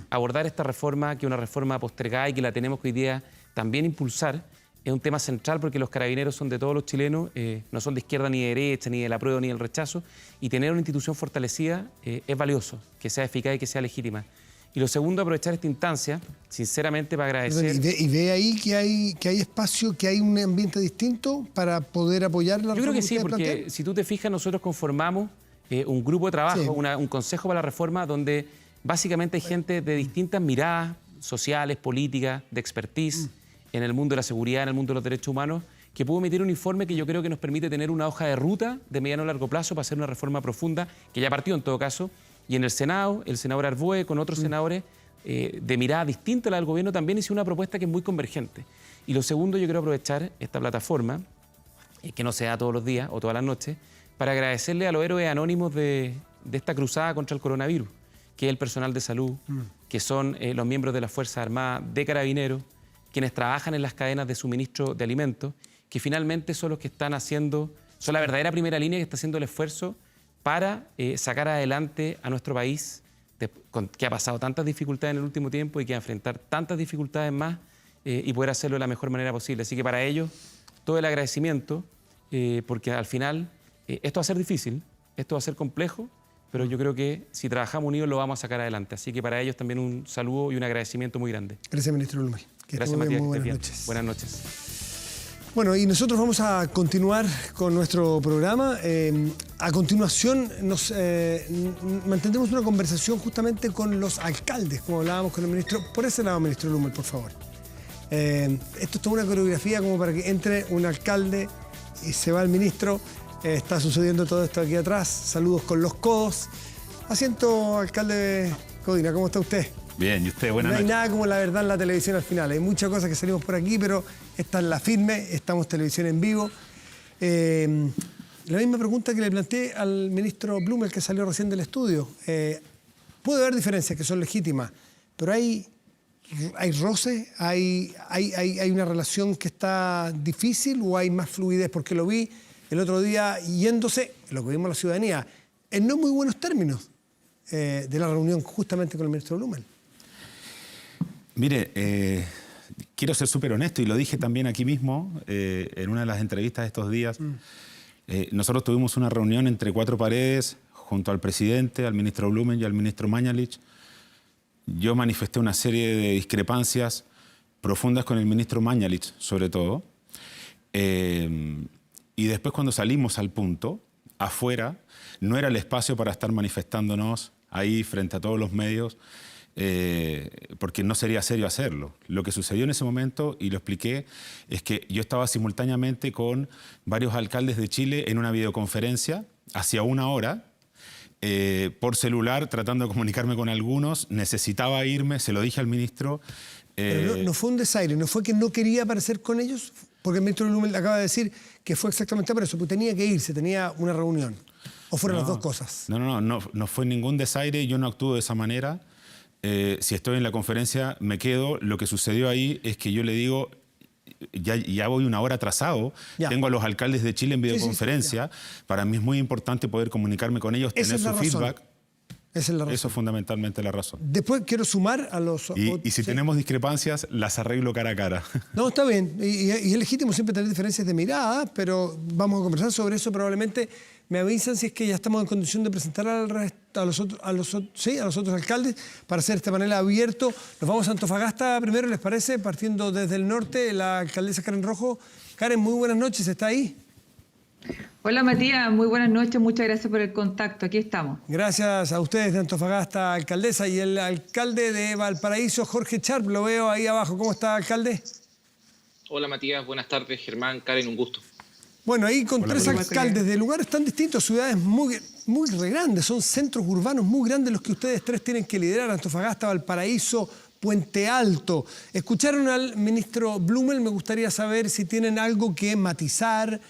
abordar esta reforma, que es una reforma postergada y que la tenemos que hoy día también impulsar, es un tema central porque los Carabineros son de todos los chilenos, no son de izquierda ni de derecha, ni del apruebo ni del rechazo, y tener una institución fortalecida es valioso, que sea eficaz y que sea legítima. Y lo segundo, aprovechar esta instancia, sinceramente, para agradecer... ¿Y ve ahí que hay espacio, que hay un ambiente distinto para poder apoyar la reforma? Yo creo que sí, porque plantean? si tú te fijas, nosotros conformamos un grupo de trabajo, Sí. un consejo para la reforma, donde básicamente hay gente de distintas miradas sociales, políticas, de expertise, en el mundo de la seguridad, en el mundo de los derechos humanos, que pudo emitir un informe que yo creo que nos permite tener una hoja de ruta de mediano a largo plazo para hacer una reforma profunda, que ya partió en todo caso. Y en el Senado, el senador Arboe con otros senadores de mirada distinta a la del gobierno también hizo una propuesta que es muy convergente. Y lo segundo, yo quiero aprovechar esta plataforma, que no se da todos los días o todas las noches, para agradecerle a los héroes anónimos de esta cruzada contra el coronavirus, que es el personal de salud, que son los miembros de las Fuerzas Armadas, de Carabineros, quienes trabajan en las cadenas de suministro de alimentos, que finalmente son los que están haciendo, son la verdadera primera línea que está haciendo el esfuerzo para sacar adelante a nuestro país, que ha pasado tantas dificultades en el último tiempo y que va a enfrentar tantas dificultades más y poder hacerlo de la mejor manera posible. Así que para ellos, todo el agradecimiento, porque al final esto va a ser difícil, esto va a ser complejo, pero yo creo que si trabajamos unidos lo vamos a sacar adelante. Así que para ellos también un saludo y un agradecimiento muy grande. Gracias, ministro Blumen. Gracias, Matías. Muy buenas noches. Buenas noches. Bueno, y nosotros vamos a continuar con nuestro programa. A continuación mantendremos una conversación justamente con los alcaldes, como hablábamos con el ministro. Por ese lado, ministro Blumen, por favor. Esto es toda una coreografía como para que entre un alcalde y se va el ministro. Está sucediendo todo esto aquí atrás. Saludos con los codos. Asiento, alcalde Codina, ¿cómo está usted? Bien, ¿y usted? Buenas No hay noches. nada como la verdad en la televisión al final. Hay muchas cosas que salimos por aquí, pero esta es la firme, estamos televisión en vivo. La misma pregunta que le planteé al ministro Blumen, que salió recién del estudio. Puede haber diferencias que son legítimas, pero hay roce, hay una relación que está difícil o hay más fluidez, porque lo vi el otro día yéndose, lo que vimos la ciudadanía, en no muy buenos términos de la reunión justamente con el ministro Blumen. Mire, quiero ser súper honesto y lo dije también aquí mismo en una de las entrevistas de estos días. Nosotros tuvimos una reunión entre cuatro paredes junto al presidente, al ministro Blumen y al ministro Mañalich. Yo manifesté una serie de discrepancias profundas con el ministro Mañalich, sobre todo. Y después cuando salimos al punto, afuera, no era el espacio para estar manifestándonos ahí frente a todos los medios, porque no sería serio hacerlo. Lo que sucedió en ese momento, y lo expliqué, es que yo estaba simultáneamente con varios alcaldes de Chile en una videoconferencia, hacía una hora, por celular, tratando de comunicarme con algunos. Necesitaba irme, se lo dije al ministro. Pero no fue un desaire, no fue que no quería aparecer con ellos, porque el ministro Blumen acaba de decir que fue exactamente por eso, porque tenía que irse, tenía una reunión. ¿O fueron las dos cosas? No fue ningún desaire, yo no actúo de esa manera. Si estoy en la conferencia, me quedo. Lo que sucedió ahí es que yo le digo, ya voy una hora atrasado, Ya. tengo a los alcaldes de Chile en Sí, sí, sí, videoconferencia, para mí es muy importante poder comunicarme con ellos, Esa tener es la su razón. feedback. Esa es la razón. Eso es fundamentalmente la razón. Después quiero sumar a los... Y si sí. tenemos discrepancias, las arreglo cara a cara. No, está bien. Y es legítimo siempre tener diferencias de mirada, pero vamos a conversar sobre eso. Probablemente me avisan si es que ya estamos en condición de presentar a los otros alcaldes para hacer este panel abierto. Nos vamos a Antofagasta primero, ¿les parece? Partiendo desde el norte, la alcaldesa Karen Rojo. Karen, muy buenas noches. ¿Está ahí? Hola Matías, muy buenas noches, muchas gracias por el contacto, aquí estamos. Gracias a ustedes de Antofagasta, alcaldesa, y el alcalde de Valparaíso, Jorge Sharp, lo veo ahí abajo. ¿Cómo está, alcalde? Hola Matías, buenas tardes, Germán, Karen, un gusto. Bueno, ahí con Hola, tres Matías. alcaldes de lugares tan distintos, ciudades muy grandes, son centros urbanos muy grandes los que ustedes tres tienen que liderar, Antofagasta, Valparaíso, Puente Alto. Escucharon al ministro Blumel, me gustaría saber si tienen algo que matizar.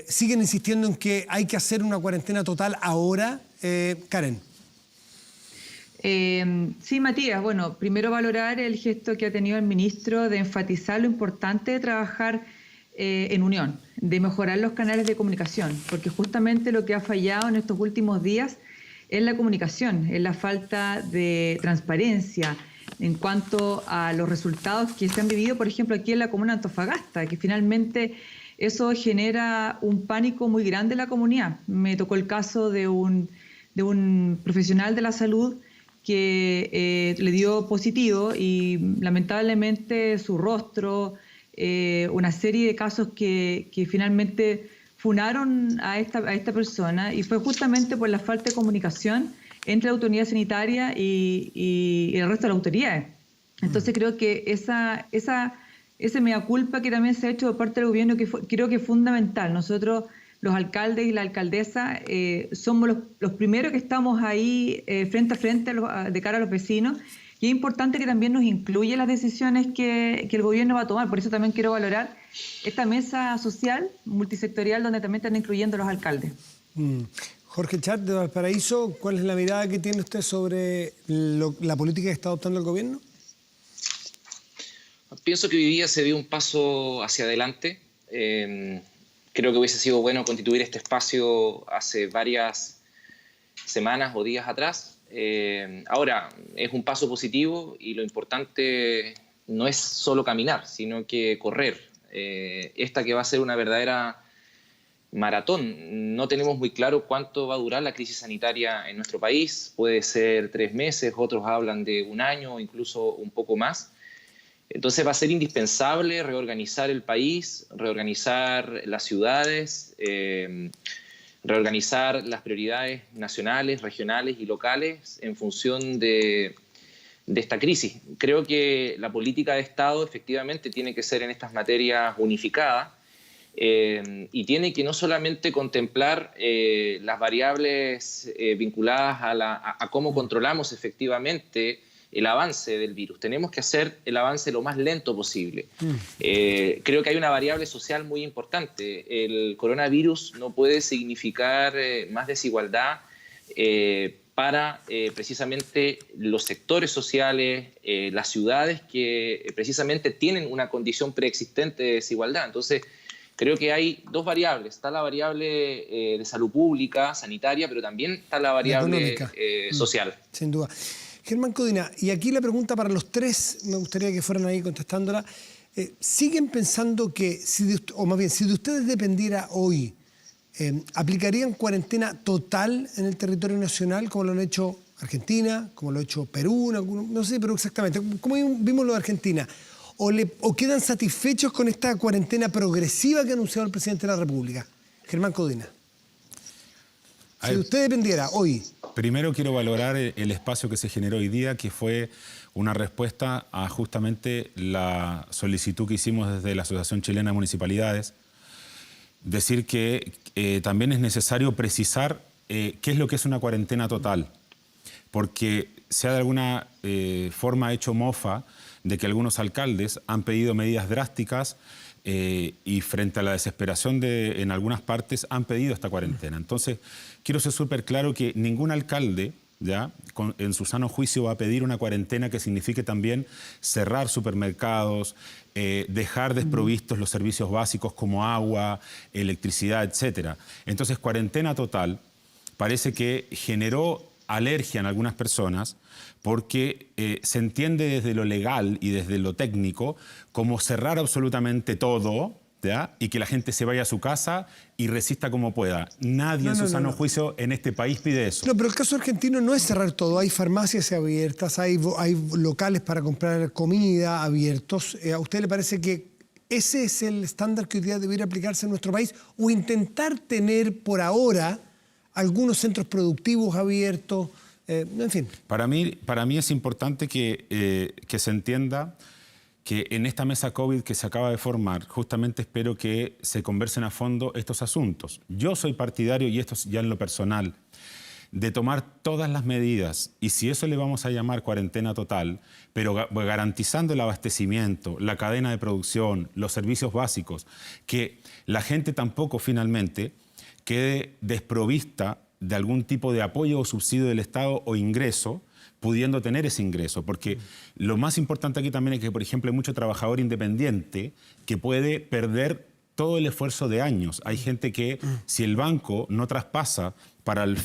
¿Siguen insistiendo en que hay que hacer una cuarentena total ahora? Karen. Sí, Matías, bueno, primero valorar el gesto que ha tenido el ministro de enfatizar lo importante de trabajar en unión, de mejorar los canales de comunicación, porque justamente lo que ha fallado en estos últimos días es la comunicación, es la falta de transparencia en cuanto a los resultados que se han vivido, por ejemplo, aquí en la comuna de Antofagasta, que finalmente eso genera un pánico muy grande en la comunidad. Me tocó el caso de un profesional de la salud que le dio positivo y lamentablemente su rostro, una serie de casos que finalmente funaron a esta persona, y fue justamente por la falta de comunicación entre la autoridad sanitaria y el resto de las autoridades. Entonces creo que ese mea culpa que también se ha hecho por parte del gobierno, creo que es fundamental. Nosotros, los alcaldes y la alcaldesa, somos los primeros que estamos ahí frente a frente de cara a los vecinos, y es importante que también nos incluya las decisiones que el gobierno va a tomar. Por eso también quiero valorar esta mesa social multisectorial donde también están incluyendo los alcaldes. Jorge Sharp, de Valparaíso, ¿cuál es la mirada que tiene usted sobre la política que está adoptando el gobierno? Pienso que hoy día se dio un paso hacia adelante. Creo que hubiese sido bueno constituir este espacio hace varias semanas o días atrás. Ahora, es un paso positivo y lo importante no es solo caminar, sino que correr. Esta que va a ser una verdadera maratón. No tenemos muy claro cuánto va a durar la crisis sanitaria en nuestro país. Puede ser 3 meses, otros hablan de 1 año, incluso un poco más. Entonces va a ser indispensable reorganizar el país, reorganizar las ciudades, reorganizar las prioridades nacionales, regionales y locales en función de esta crisis. Creo que la política de Estado efectivamente tiene que ser en estas materias unificada y tiene que no solamente contemplar las variables vinculadas a cómo controlamos efectivamente el avance del virus. Tenemos que hacer el avance lo más lento posible. Creo que hay una variable social muy importante. El coronavirus no puede significar más desigualdad para precisamente los sectores sociales, las ciudades que precisamente tienen una condición preexistente de desigualdad. Entonces, creo que hay 2 variables. Está la variable de salud pública, sanitaria, pero también está la variable social. Sin duda. Germán Codina, y aquí la pregunta para los tres, me gustaría que fueran ahí contestándola. ¿Siguen pensando que, si de ustedes dependiera hoy, aplicarían cuarentena total en el territorio nacional, como lo han hecho Argentina, como lo ha hecho Perú, no sé, pero exactamente, como vimos lo de Argentina? ¿O quedan satisfechos con esta cuarentena progresiva que ha anunciado el presidente de la República? Germán Codina. Si de usted dependiera hoy. Primero quiero valorar el espacio que se generó hoy día, que fue una respuesta a justamente la solicitud que hicimos desde la Asociación Chilena de Municipalidades. Decir que también es necesario precisar qué es lo que es una cuarentena total, porque se ha de alguna forma hecho mofa de que algunos alcaldes han pedido medidas drásticas y frente a la desesperación en algunas partes han pedido esta cuarentena. Entonces, quiero ser súper claro que ningún alcalde ¿ya? En su sano juicio va a pedir una cuarentena que signifique también cerrar supermercados, dejar desprovistos los servicios básicos como agua, electricidad, etc. Entonces, cuarentena total parece que generó alergia en algunas personas porque se entiende desde lo legal y desde lo técnico como cerrar absolutamente todo, ¿ya? Y que la gente se vaya a su casa y resista como pueda. Nadie en su sano juicio en este país pide eso. No, pero el caso argentino no es cerrar todo. Hay farmacias abiertas, hay locales para comprar comida abiertos. ¿A usted le parece que ese es el estándar que hoy día debería aplicarse en nuestro país? ¿O intentar tener por ahora algunos centros productivos abiertos? En fin. Para mí es importante que se entienda que en esta mesa COVID que se acaba de formar, justamente espero que se conversen a fondo estos asuntos. Yo soy partidario, y esto es ya en lo personal, de tomar todas las medidas, y si eso le vamos a llamar cuarentena total, pero garantizando el abastecimiento, la cadena de producción, los servicios básicos, que la gente tampoco finalmente quede desprovista de algún tipo de apoyo o subsidio del Estado o ingreso, pudiendo tener ese ingreso. Porque lo más importante aquí también es que, por ejemplo, hay mucho trabajador independiente que puede perder todo el esfuerzo de años. Hay gente que, si el banco no traspasa para el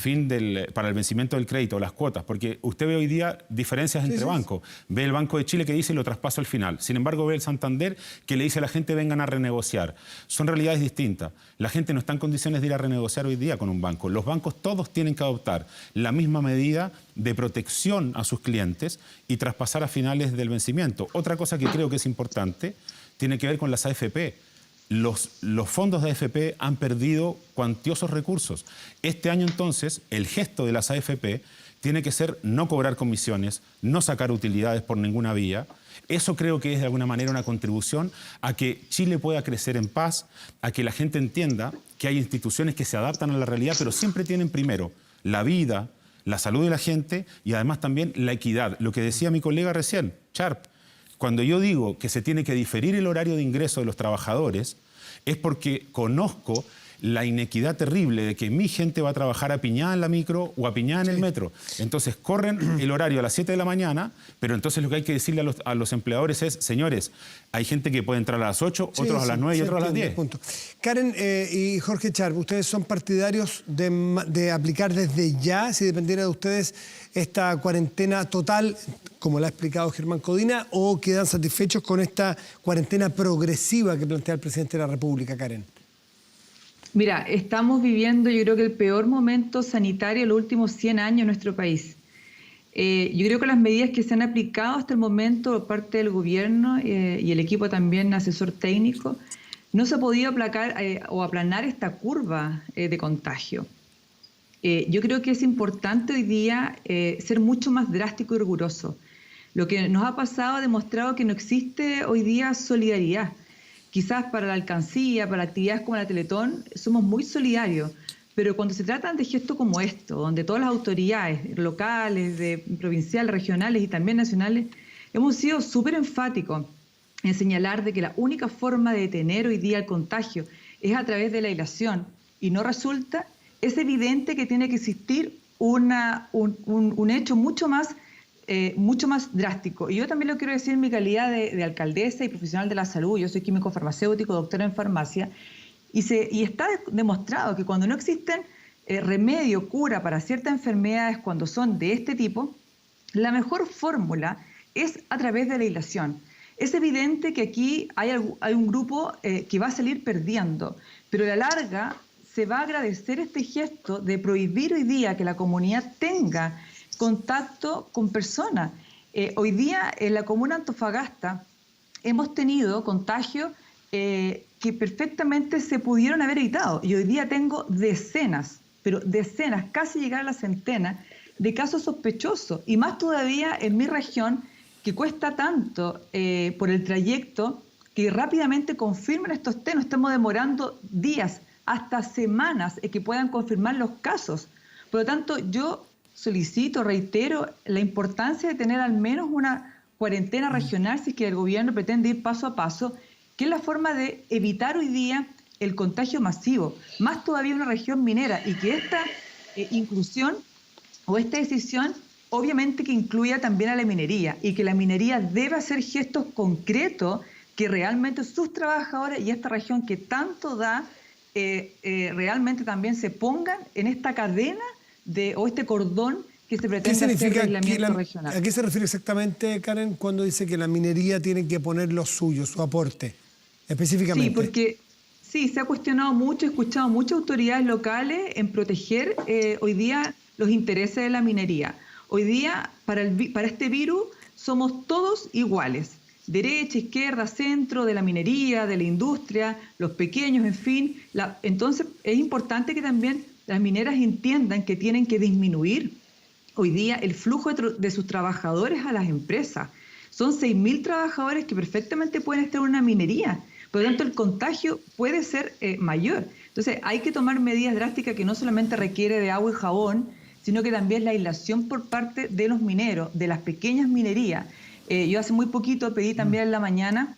vencimiento del crédito, las cuotas, porque usted ve hoy día diferencias entre bancos. Ve el Banco de Chile que dice lo traspaso al final. Sin embargo, ve el Santander que le dice a la gente vengan a renegociar. Son realidades distintas. La gente no está en condiciones de ir a renegociar hoy día con un banco. Los bancos todos tienen que adoptar la misma medida de protección a sus clientes y traspasar a finales del vencimiento. Otra cosa que creo que es importante tiene que ver con las AFP. Los fondos de AFP han perdido cuantiosos recursos. Este año, entonces, el gesto de las AFP tiene que ser no cobrar comisiones, no sacar utilidades por ninguna vía. Eso creo que es de alguna manera una contribución a que Chile pueda crecer en paz, a que la gente entienda que hay instituciones que se adaptan a la realidad, pero siempre tienen primero la vida, la salud de la gente y además también la equidad. Lo que decía mi colega recién, Sharp. Cuando yo digo que se tiene que diferir el horario de ingreso de los trabajadores, es porque conozco la inequidad terrible de que mi gente va a trabajar apiñada en la micro o apiñada en el metro. Entonces corren el horario a las 7 de la mañana, pero entonces lo que hay que decirle a los empleadores es, señores, hay gente que puede entrar a las 8, otros a las 9 y otros a las 10. Punto. Karen y Jorge Sharp, ¿ustedes son partidarios de aplicar desde ya, si dependiera de ustedes, esta cuarentena total, como la ha explicado Germán Codina, o quedan satisfechos con esta cuarentena progresiva que plantea el presidente de la República, Karen? Mira, estamos viviendo, yo creo que el peor momento sanitario de los últimos 100 años en nuestro país. Yo creo que las medidas que se han aplicado hasta el momento por parte del gobierno y el equipo también asesor técnico, no se ha podido aplacar o aplanar esta curva de contagio. Yo creo que es importante hoy día ser mucho más drástico y riguroso. Lo que nos ha pasado ha demostrado que no existe hoy día solidaridad. Quizás para la alcancía, para actividades como la Teletón, somos muy solidarios, pero cuando se tratan de gestos como esto, donde todas las autoridades locales, provinciales, regionales y también nacionales, hemos sido súper enfáticos en señalar de que la única forma de detener hoy día el contagio es a través de la aislación y no resulta, es evidente que tiene que existir un hecho mucho más drástico. Y yo también lo quiero decir en mi calidad de alcaldesa y profesional de la salud. Yo soy químico farmacéutico, doctora en farmacia, y está demostrado que cuando no existen remedio, cura para ciertas enfermedades cuando son de este tipo, la mejor fórmula es a través de la aislación. Es evidente que aquí hay un grupo que va a salir perdiendo, pero a la larga se va a agradecer este gesto de prohibir hoy día que la comunidad tenga contacto con personas. Hoy día en la comuna de Antofagasta hemos tenido contagios que perfectamente se pudieron haber evitado. Y hoy día tengo decenas, pero decenas, casi llegar a la centena, de casos sospechosos. Y más todavía en mi región, que cuesta tanto por el trayecto, que rápidamente confirmen estos test. Nos estamos demorando días, hasta semanas, en que puedan confirmar los casos. Por lo tanto, yo solicito, reitero, la importancia de tener al menos una cuarentena regional si es que el gobierno pretende ir paso a paso, que es la forma de evitar hoy día el contagio masivo, más todavía en una región minera, y que esta inclusión o esta decisión obviamente que incluya también a la minería y que la minería debe hacer gestos concretos que realmente sus trabajadores y esta región que tanto da, realmente también se pongan en esta cadena o este cordón que se pretende hacer de aislamiento regional. ¿A qué se refiere exactamente, Karen, cuando dice que la minería tiene que poner lo suyo, su aporte, específicamente? Sí, porque se ha cuestionado mucho, he escuchado muchas autoridades locales en proteger hoy día los intereses de la minería. Hoy día, para este virus, somos todos iguales. Derecha, izquierda, centro, de la minería, de la industria, los pequeños, en fin. Entonces, es importante que también las mineras entiendan que tienen que disminuir hoy día el flujo de sus trabajadores a las empresas. Son 6.000 trabajadores que perfectamente pueden estar en una minería. Por lo tanto, el contagio puede ser mayor. Entonces, hay que tomar medidas drásticas que no solamente requiere de agua y jabón, sino que también la aislación por parte de los mineros, de las pequeñas minerías. Yo hace muy poquito pedí también en la mañana,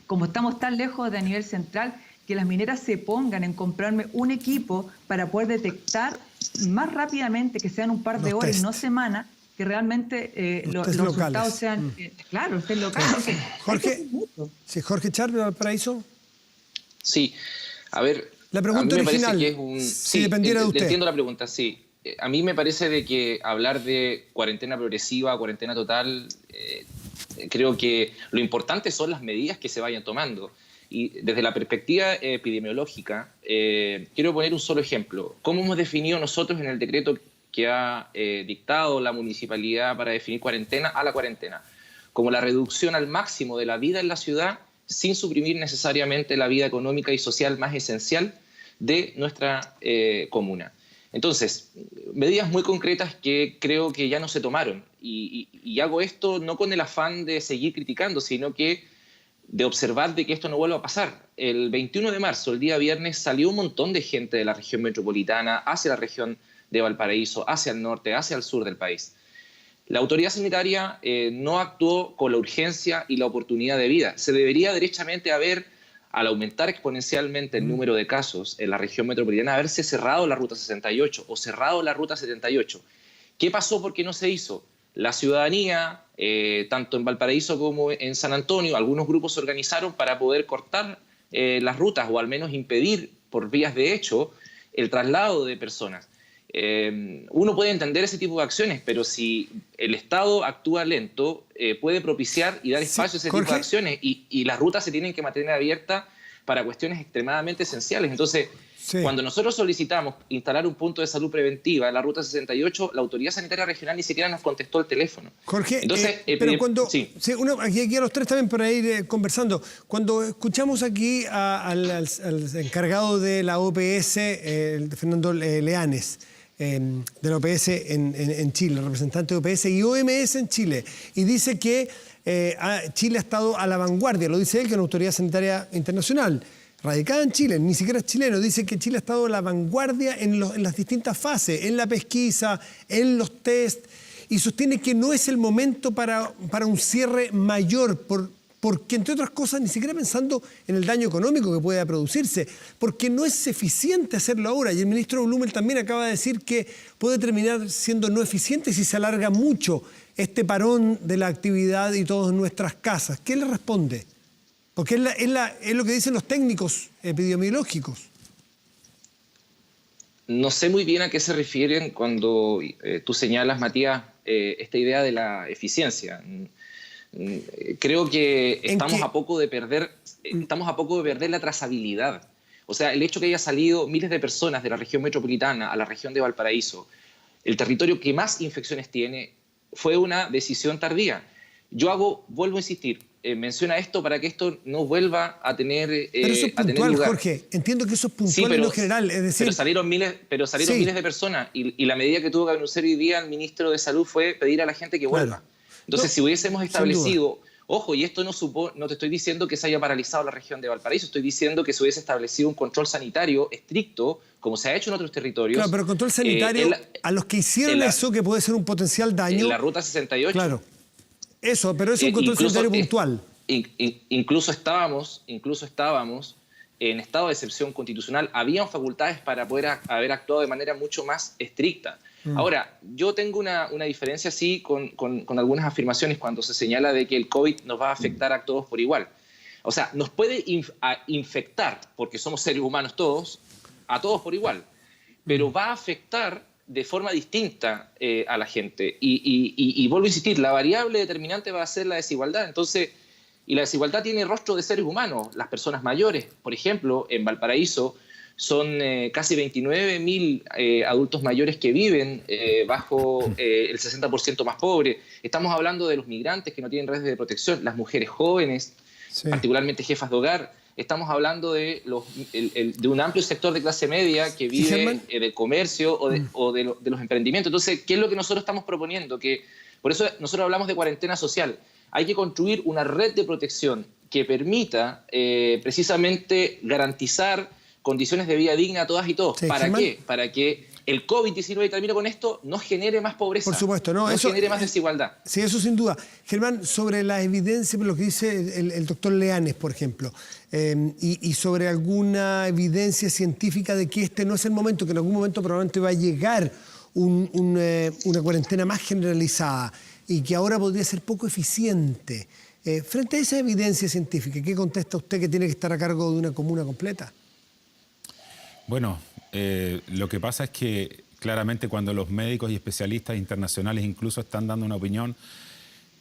como estamos tan lejos de a nivel central, que las mineras se pongan en comprarme un equipo para poder detectar más rápidamente, que sean un par de horas y no semanas, que realmente los resultados sean, claro, estén locales. Jorge Char, de Valparaíso. Sí, a ver, la pregunta a mí me original, parece que es un... si dependiera de usted. Entiendo la pregunta, sí. A mí me parece de que hablar de cuarentena progresiva, cuarentena total, creo que lo importante son las medidas que se vayan tomando. Y desde la perspectiva epidemiológica, quiero poner un solo ejemplo. ¿Cómo hemos definido nosotros en el decreto que ha dictado la municipalidad para definir cuarentena a la cuarentena? Como la reducción al máximo de la vida en la ciudad sin suprimir necesariamente la vida económica y social más esencial de nuestra comuna. Entonces, medidas muy concretas que creo que ya no se tomaron. Y hago esto no con el afán de seguir criticando, sino que de observar de que esto no vuelva a pasar. El 21 de marzo, el día viernes, salió un montón de gente de la región metropolitana hacia la región de Valparaíso, hacia el norte, hacia el sur del país. La autoridad sanitaria no actuó con la urgencia y la oportunidad de vida. Se debería derechamente al aumentar exponencialmente el número de casos en la región metropolitana, haberse cerrado la Ruta 68 o cerrado la Ruta 78. ¿Qué pasó? ¿Por qué no se hizo? La ciudadanía, tanto en Valparaíso como en San Antonio, algunos grupos se organizaron para poder cortar las rutas o al menos impedir por vías de hecho el traslado de personas. Uno puede entender ese tipo de acciones, pero si el Estado actúa lento, puede propiciar y dar espacio a ese tipo de acciones y las rutas se tienen que mantener abiertas para cuestiones extremadamente esenciales. Entonces, cuando nosotros solicitamos instalar un punto de salud preventiva en la Ruta 68, la Autoridad Sanitaria Regional ni siquiera nos contestó el teléfono. Jorge, entonces, pero cuando... aquí a los tres también para ir conversando. Cuando escuchamos aquí al encargado de la OPS, Fernando Leanes, de la OPS en Chile, representante de OPS y OMS en Chile, y dice que Chile ha estado a la vanguardia, lo dice él, que es una autoridad sanitaria internacional, radicada en Chile, ni siquiera es chileno, dice que Chile ha estado a la vanguardia en las distintas fases, en la pesquisa, en los test, y sostiene que no es el momento para un cierre mayor, porque, entre otras cosas, ni siquiera pensando en el daño económico que pueda producirse, porque no es eficiente hacerlo ahora. Y el ministro Blumel también acaba de decir que puede terminar siendo no eficiente si se alarga mucho este parón de la actividad y todas nuestras casas. ¿Qué le responde? Porque es lo que dicen los técnicos epidemiológicos. No sé muy bien a qué se refieren cuando tú señalas, Matías, esta idea de la eficiencia. Creo que estamos a poco de perder la trazabilidad. O sea, el hecho que haya salido miles de personas de la región metropolitana a la región de Valparaíso, el territorio que más infecciones tiene, fue una decisión tardía. Vuelvo a insistir, menciona esto para que esto no vuelva a tener lugar. Pero eso es puntual, Jorge. Entiendo que eso es puntual en lo general. Es decir, pero salieron miles de personas y la medida que tuvo que anunciar hoy día el ministro de Salud fue pedir a la gente que vuelva. Claro. Entonces, si hubiésemos establecido, ojo, y esto no te estoy diciendo que se haya paralizado la región de Valparaíso, estoy diciendo que se hubiese establecido un control sanitario estricto, como se ha hecho en otros territorios. Claro, pero control sanitario a los que hicieron eso, que puede ser un potencial daño. En la Ruta 68. Claro. Eso, pero es un control sanitario puntual. Incluso estábamos en estado de excepción constitucional, habían facultades para poder haber actuado de manera mucho más estricta. Ahora, yo tengo una diferencia sí con algunas afirmaciones cuando se señala de que el COVID nos va a afectar a todos por igual. O sea, nos puede infectar, porque somos seres humanos todos, a todos por igual, pero va a afectar de forma distinta a la gente. Y vuelvo a insistir, la variable determinante va a ser la desigualdad. Entonces, y la desigualdad tiene rostro de seres humanos. Las personas mayores, por ejemplo, en Valparaíso, son casi 29.000 adultos mayores que viven bajo el 60% más pobre. Estamos hablando de los migrantes que no tienen redes de protección, las mujeres jóvenes, sí, particularmente jefas de hogar. Estamos hablando de un amplio sector de clase media que vive del comercio o de los emprendimientos. Entonces, ¿qué es lo que nosotros estamos proponiendo? Por eso nosotros hablamos de cuarentena social. Hay que construir una red de protección que permita precisamente garantizar condiciones de vida digna a todas y todos. Sí, ¿para qué? Para que el COVID-19, y termino con esto, no genere más pobreza. Por supuesto, no genere más desigualdad. Sí, eso sin duda. Germán, sobre la evidencia, lo que dice el doctor Leanes, por ejemplo, y sobre alguna evidencia científica de que este no es el momento, que en algún momento probablemente va a llegar una cuarentena más generalizada y que ahora podría ser poco eficiente. Frente a esa evidencia científica, ¿qué contesta usted que tiene que estar a cargo de una comuna completa? Bueno, lo que pasa es que claramente cuando los médicos y especialistas internacionales incluso están dando una opinión,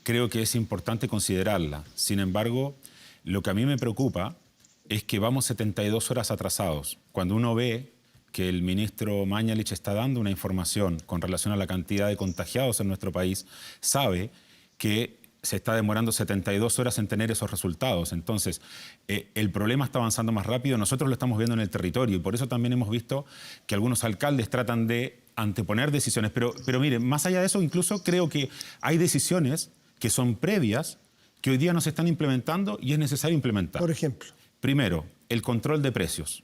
creo que es importante considerarla. Sin embargo, lo que a mí me preocupa es que vamos 72 horas atrasados. Cuando uno ve que el ministro Mañalich está dando una información con relación a la cantidad de contagiados en nuestro país, sabe que se está demorando 72 horas en tener esos resultados. Entonces, el problema está avanzando más rápido. Nosotros lo estamos viendo en el territorio y por eso también hemos visto que algunos alcaldes tratan de anteponer decisiones. Pero miren, más allá de eso, incluso creo que hay decisiones que son previas, que hoy día no se están implementando y es necesario implementar. Por ejemplo. Primero, el control de precios.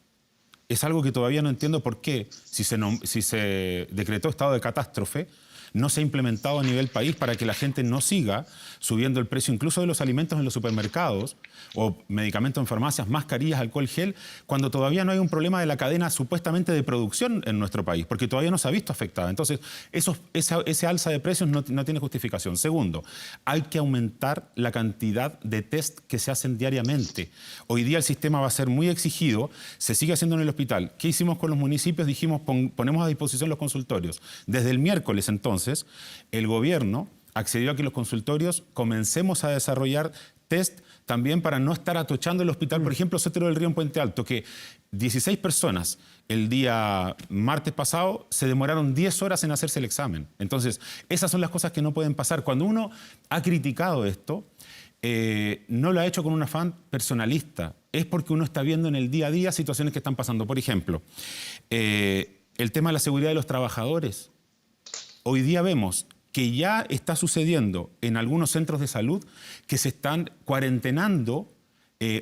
Es algo que todavía no entiendo por qué, si se decretó estado de catástrofe, no se ha implementado a nivel país para que la gente no siga subiendo el precio incluso de los alimentos en los supermercados o medicamentos en farmacias, mascarillas, alcohol gel, cuando todavía no hay un problema de la cadena supuestamente de producción en nuestro país, porque todavía no se ha visto afectada. Entonces, ese alza de precios no tiene justificación. Segundo, hay que aumentar la cantidad de test que se hacen diariamente. Hoy día el sistema va a ser muy exigido, se sigue haciendo en el hospital. ¿Qué hicimos con los municipios? Dijimos, ponemos a disposición los consultorios. Desde el miércoles, entonces, el gobierno accedió a que los consultorios comencemos a desarrollar test también para no estar atochando el hospital. Por ejemplo, Sotero del Río en Puente Alto, que 16 personas el día martes pasado se demoraron 10 horas en hacerse el examen. Entonces, esas son las cosas que no pueden pasar. Cuando uno ha criticado esto, no lo ha hecho con un afán personalista. Es porque uno está viendo en el día a día situaciones que están pasando. Por ejemplo, el tema de la seguridad de los trabajadores. Hoy día vemos que ya está sucediendo en algunos centros de salud que se están cuarentenando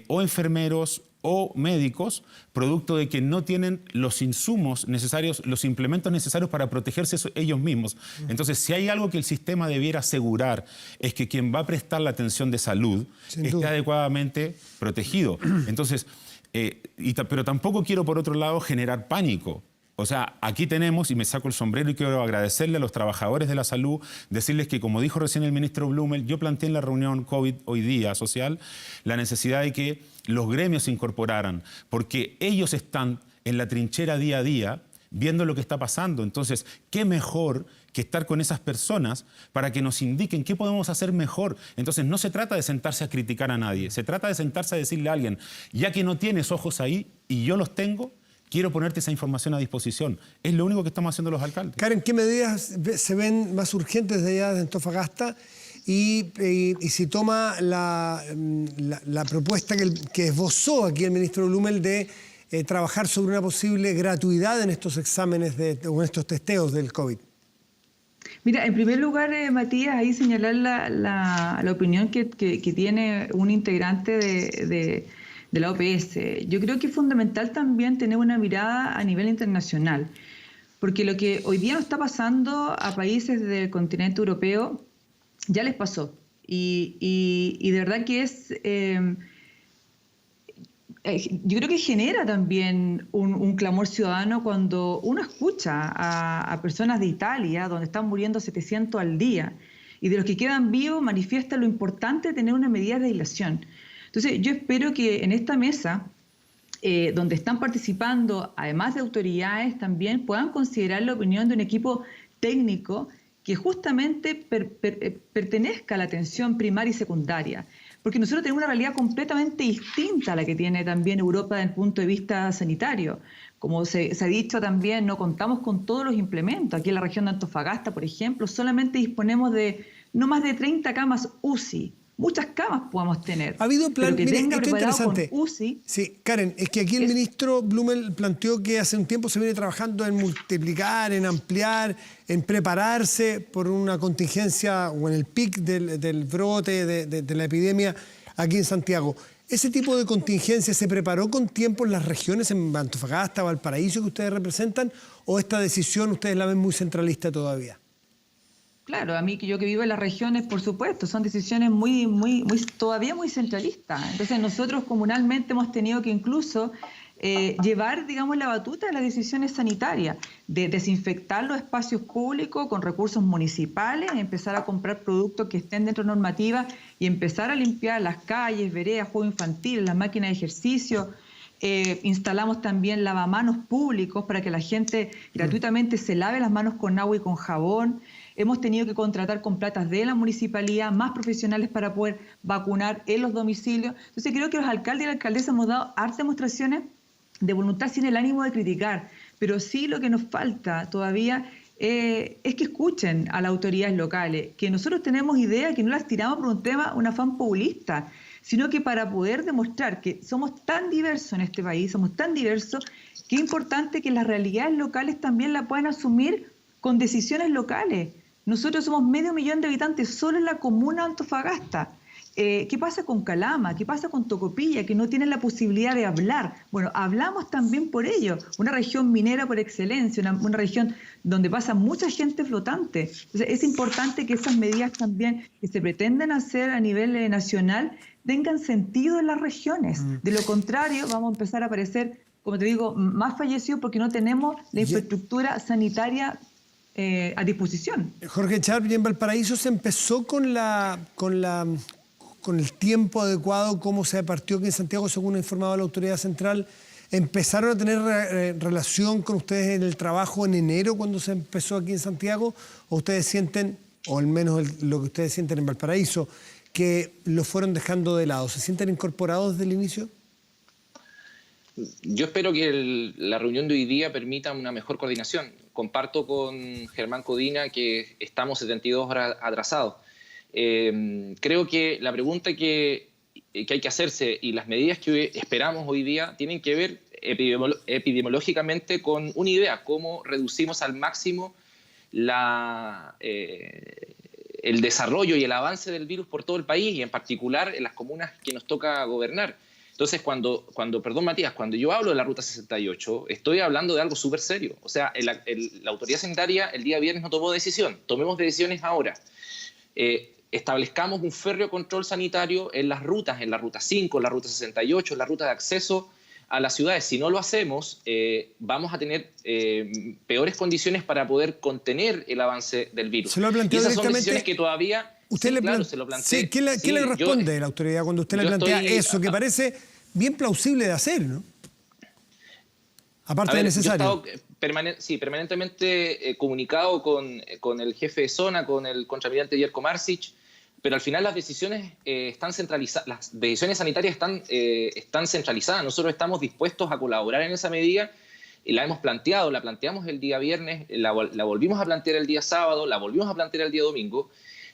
o enfermeros o médicos, producto de que no tienen los insumos necesarios, los implementos necesarios para protegerse ellos mismos. Entonces, si hay algo que el sistema debiera asegurar, es que quien va a prestar la atención de salud esté adecuadamente protegido. Entonces, pero tampoco quiero, por otro lado, generar pánico. O sea, aquí tenemos, y me saco el sombrero y quiero agradecerle a los trabajadores de la salud, decirles que, como dijo recién el ministro Blumel, yo planteé en la reunión COVID hoy día social la necesidad de que los gremios se incorporaran, porque ellos están en la trinchera día a día viendo lo que está pasando. Entonces, ¿qué mejor que estar con esas personas para que nos indiquen qué podemos hacer mejor? Entonces, no se trata de sentarse a criticar a nadie, se trata de sentarse a decirle a alguien, ya que no tienes ojos ahí y yo los tengo, quiero ponerte esa información a disposición. Es lo único que estamos haciendo los alcaldes. Karen, ¿qué medidas se ven más urgentes de allá de Antofagasta? Y si toma la propuesta que esbozó aquí el ministro Blumel de trabajar sobre una posible gratuidad en estos exámenes o en estos testeos del COVID. Mira, en primer lugar, Matías, ahí señalar la opinión que tiene un integrante de la OPS. Yo creo que es fundamental también tener una mirada a nivel internacional, porque lo que hoy día nos está pasando a países del continente europeo ya les pasó. Y de verdad que es... yo creo que genera también un clamor ciudadano cuando uno escucha a personas de Italia, donde están muriendo 700 al día, y de los que quedan vivos manifiesta lo importante de tener una medida de aislación. Entonces, yo espero que en esta mesa, donde están participando, además de autoridades, también puedan considerar la opinión de un equipo técnico que justamente pertenezca a la atención primaria y secundaria. Porque nosotros tenemos una realidad completamente distinta a la que tiene también Europa desde el punto de vista sanitario. Como se ha dicho también, no contamos con todos los implementos. Aquí en la región de Antofagasta, por ejemplo, solamente disponemos de no más de 30 camas UCI. Muchas camas podemos tener. Ha habido plan, pero que mire, tenga esto es preparado interesante. con UCI. Sí, Karen, es que aquí el ministro Blumel planteó que hace un tiempo se viene trabajando en multiplicar, en ampliar, en prepararse por una contingencia o en el pic del brote de la epidemia aquí en Santiago. ¿Ese tipo de contingencia se preparó con tiempo en las regiones, en Antofagasta, Valparaíso, que ustedes representan, o esta decisión ustedes la ven muy centralista todavía? Claro, a mí yo que vivo en las regiones, por supuesto, son decisiones todavía muy centralistas. Entonces nosotros comunalmente hemos tenido que incluso llevar, digamos, la batuta de las decisiones sanitarias, de desinfectar los espacios públicos con recursos municipales, empezar a comprar productos que estén dentro de normativa y empezar a limpiar las calles, veredas, juego infantil, las máquinas de ejercicio. Instalamos también lavamanos públicos para que la gente gratuitamente se lave las manos con agua y con jabón. Hemos tenido que contratar con platas de la municipalidad más profesionales para poder vacunar en los domicilios. Entonces creo que los alcaldes y las alcaldesas hemos dado hartas demostraciones de voluntad sin el ánimo de criticar, pero sí lo que nos falta todavía es que escuchen a las autoridades locales, que nosotros tenemos ideas que no las tiramos por un afán populista, sino que para poder demostrar que somos tan diversos en este país, somos tan diversos, que es importante que las realidades locales también la puedan asumir con decisiones locales. Nosotros somos 500.000 de habitantes solo en la comuna de Antofagasta. ¿Qué pasa con Calama? ¿Qué pasa con Tocopilla? Que no tienen la posibilidad de hablar. Bueno, hablamos también por ello. Una región minera por excelencia, una región donde pasa mucha gente flotante. Entonces, es importante que esas medidas también que se pretenden hacer a nivel nacional tengan sentido en las regiones. De lo contrario, vamos a empezar a aparecer, como te digo, más fallecidos porque no tenemos la infraestructura sanitaria a disposición. Jorge Char, y en Valparaíso se empezó con el tiempo adecuado, cómo se partió que en Santiago, según ha informado la autoridad central, empezaron a tener relación con ustedes en el trabajo en enero cuando se empezó aquí en Santiago, o ustedes sienten, o al menos lo que ustedes sienten en Valparaíso, que lo fueron dejando de lado. ¿Se sienten incorporados desde el inicio? Yo espero que la reunión de hoy día permita una mejor coordinación. Comparto con Germán Codina que estamos 72 horas atrasados. Creo que la pregunta que hay que hacerse y las medidas que esperamos hoy día tienen que ver epidemiológicamente con una idea, cómo reducimos al máximo el desarrollo y el avance del virus por todo el país y en particular en las comunas que nos toca gobernar. Entonces, perdón Matías, cuando yo hablo de la Ruta 68, estoy hablando de algo súper serio. O sea, la autoridad sanitaria el día viernes no tomó decisión, tomemos decisiones ahora. Establezcamos un férreo control sanitario en las rutas, en la Ruta 5, en la Ruta 68, en la ruta de acceso a las ciudades. Si no lo hacemos, vamos a tener peores condiciones para poder contener el avance del virus. ¿Se lo ha planteado y esas son directamente? decisiones que todavía... Usted se lo plantea. Sí, ¿qué le responde a la autoridad cuando usted le plantea eso, que parece bien plausible de hacer, ¿no? Aparte de necesario. Yo he estado permanentemente comunicado con el jefe de zona, con el contraalmirante Jerko Marsic, pero al final las decisiones están centralizadas, las decisiones sanitarias están centralizadas. Nosotros estamos dispuestos a colaborar en esa medida y la planteamos el día viernes, la volvimos a plantear el día sábado, la volvimos a plantear el día domingo.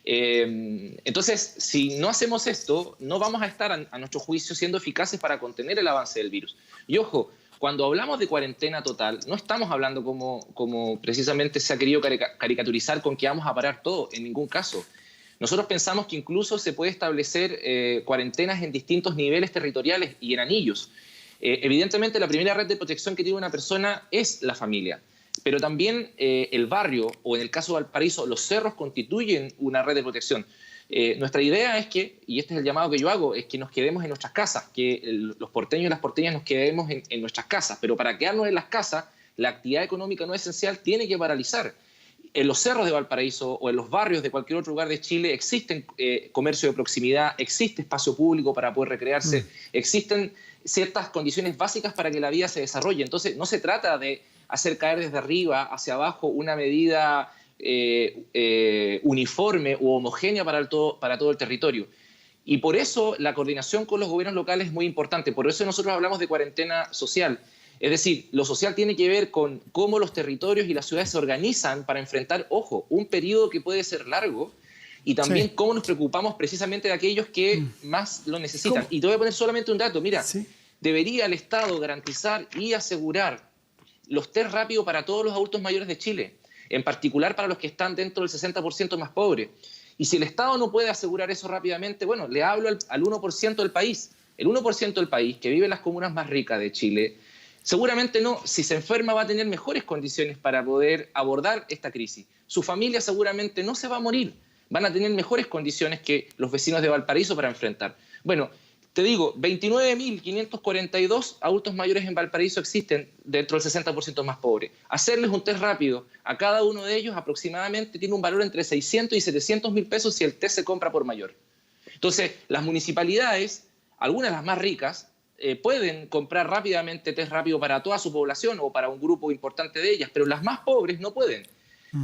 Entonces, si no hacemos esto, no vamos a estar, a nuestro juicio, siendo eficaces para contener el avance del virus. Y ojo, cuando hablamos de cuarentena total, no estamos hablando como precisamente se ha querido caricaturizar con que vamos a parar todo, en ningún caso. Nosotros pensamos que incluso se puede establecer cuarentenas en distintos niveles territoriales y en anillos. Evidentemente, la primera red de protección que tiene una persona es la familia. Pero también el barrio, o en el caso de Valparaíso, los cerros constituyen una red de protección. Nuestra idea es que, y este es el llamado que yo hago, es que nos quedemos en nuestras casas, que los porteños y las porteñas nos quedemos en nuestras casas, pero para quedarnos en las casas, la actividad económica no esencial tiene que paralizar. En los cerros de Valparaíso o en los barrios de cualquier otro lugar de Chile existen comercio de proximidad, existe espacio público para poder recrearse, existen ciertas condiciones básicas para que la vida se desarrolle. Entonces, no se trata de hacer caer desde arriba hacia abajo una medida uniforme u homogénea para todo el territorio. Y por eso la coordinación con los gobiernos locales es muy importante. Por eso nosotros hablamos de cuarentena social. Es decir, lo social tiene que ver con cómo los territorios y las ciudades se organizan para enfrentar, ojo, un periodo que puede ser largo, y también cómo nos preocupamos precisamente de aquellos que más lo necesitan. ¿Cómo? Y te voy a poner solamente un dato. Mira, debería el Estado garantizar y asegurar los test rápidos para todos los adultos mayores de Chile, en particular para los que están dentro del 60% más pobres. Y si el Estado no puede asegurar eso rápidamente, bueno, le hablo al 1% del país. El 1% del país que vive en las comunas más ricas de Chile, seguramente no, si se enferma va a tener mejores condiciones para poder abordar esta crisis. Su familia seguramente no se va a morir, van a tener mejores condiciones que los vecinos de Valparaíso para enfrentar. Bueno, te digo, 29.542 adultos mayores en Valparaíso existen dentro del 60% más pobre. Hacerles un test rápido a cada uno de ellos aproximadamente tiene un valor entre 600 y 700 mil pesos si el test se compra por mayor. Entonces, las municipalidades, algunas de las más ricas, pueden comprar rápidamente test rápido para toda su población o para un grupo importante de ellas, pero las más pobres no pueden.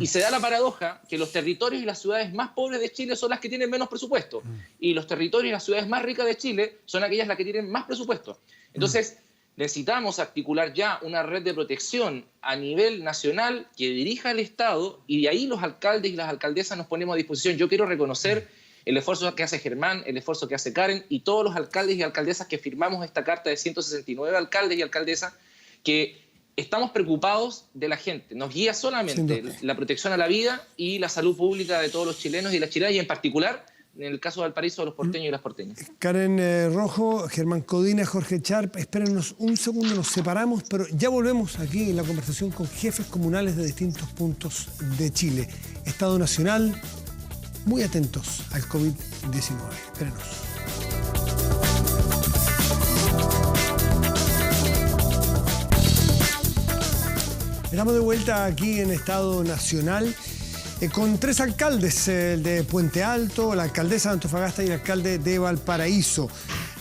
Y se da la paradoja que los territorios y las ciudades más pobres de Chile son las que tienen menos presupuesto, y los territorios y las ciudades más ricas de Chile son aquellas las que tienen más presupuesto. Entonces, necesitamos articular ya una red de protección a nivel nacional que dirija el Estado, y de ahí los alcaldes y las alcaldesas nos ponemos a disposición. Yo quiero reconocer el esfuerzo que hace Germán, el esfuerzo que hace Karen y todos los alcaldes y alcaldesas que firmamos esta carta de 169 alcaldes y alcaldesas, que estamos preocupados de la gente. Nos guía solamente la protección a la vida y la salud pública de todos los chilenos y las chilenas, y en particular, en el caso de Valparaíso, de los porteños y las porteñas. Karen Rojo, Germán Codina, Jorge Charp, espérennos un segundo, nos separamos, pero ya volvemos aquí en la conversación con jefes comunales de distintos puntos de Chile. Estado Nacional, muy atentos al COVID-19. Espérenos. Estamos de vuelta aquí en Estado Nacional con tres alcaldes, el de Puente Alto, la alcaldesa de Antofagasta y el alcalde de Valparaíso.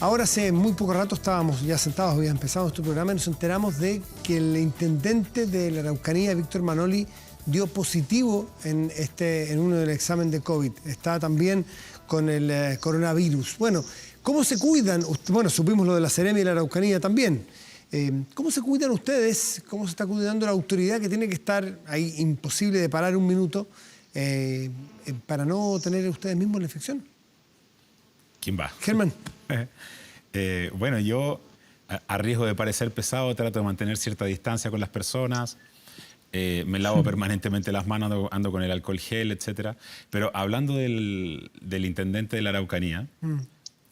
Ahora hace muy poco rato estábamos ya sentados, había empezado nuestro programa y nos enteramos de que el intendente de la Araucanía, Víctor Manoli, dio positivo en uno del examen de COVID. Está también con el coronavirus. Bueno, ¿cómo se cuidan? Bueno, supimos lo de la Seremi y la Araucanía también. ¿Cómo se cuidan ustedes? ¿Cómo se está cuidando la autoridad que tiene que estar ahí imposible de parar un minuto para no tener ustedes mismos la infección? ¿Quién va? Germán. Bueno, yo, a riesgo de parecer pesado, trato de mantener cierta distancia con las personas. Me lavo permanentemente las manos, ando con el alcohol gel, etc. Pero hablando del intendente de la Araucanía,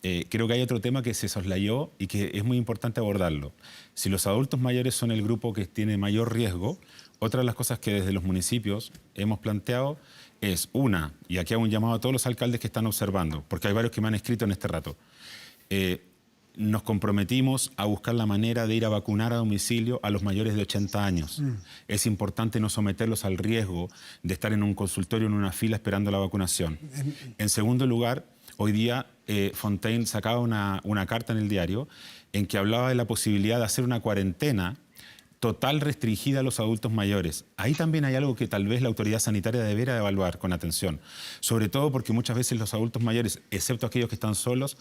creo que hay otro tema que se soslayó y que es muy importante abordarlo. Si los adultos mayores son el grupo que tiene mayor riesgo, otra de las cosas que desde los municipios hemos planteado es una, y aquí hago un llamado a todos los alcaldes que están observando, porque hay varios que me han escrito en este rato, nos comprometimos a buscar la manera de ir a vacunar a domicilio a los mayores de 80 años. Es importante no someterlos al riesgo de estar en un consultorio, en una fila esperando la vacunación. En segundo lugar, hoy día Fontaine sacaba una carta en el diario en que hablaba de la posibilidad de hacer una cuarentena total restringida a los adultos mayores. Ahí también hay algo que tal vez la autoridad sanitaria debiera evaluar con atención. Sobre todo porque muchas veces los adultos mayores, excepto aquellos que están solos,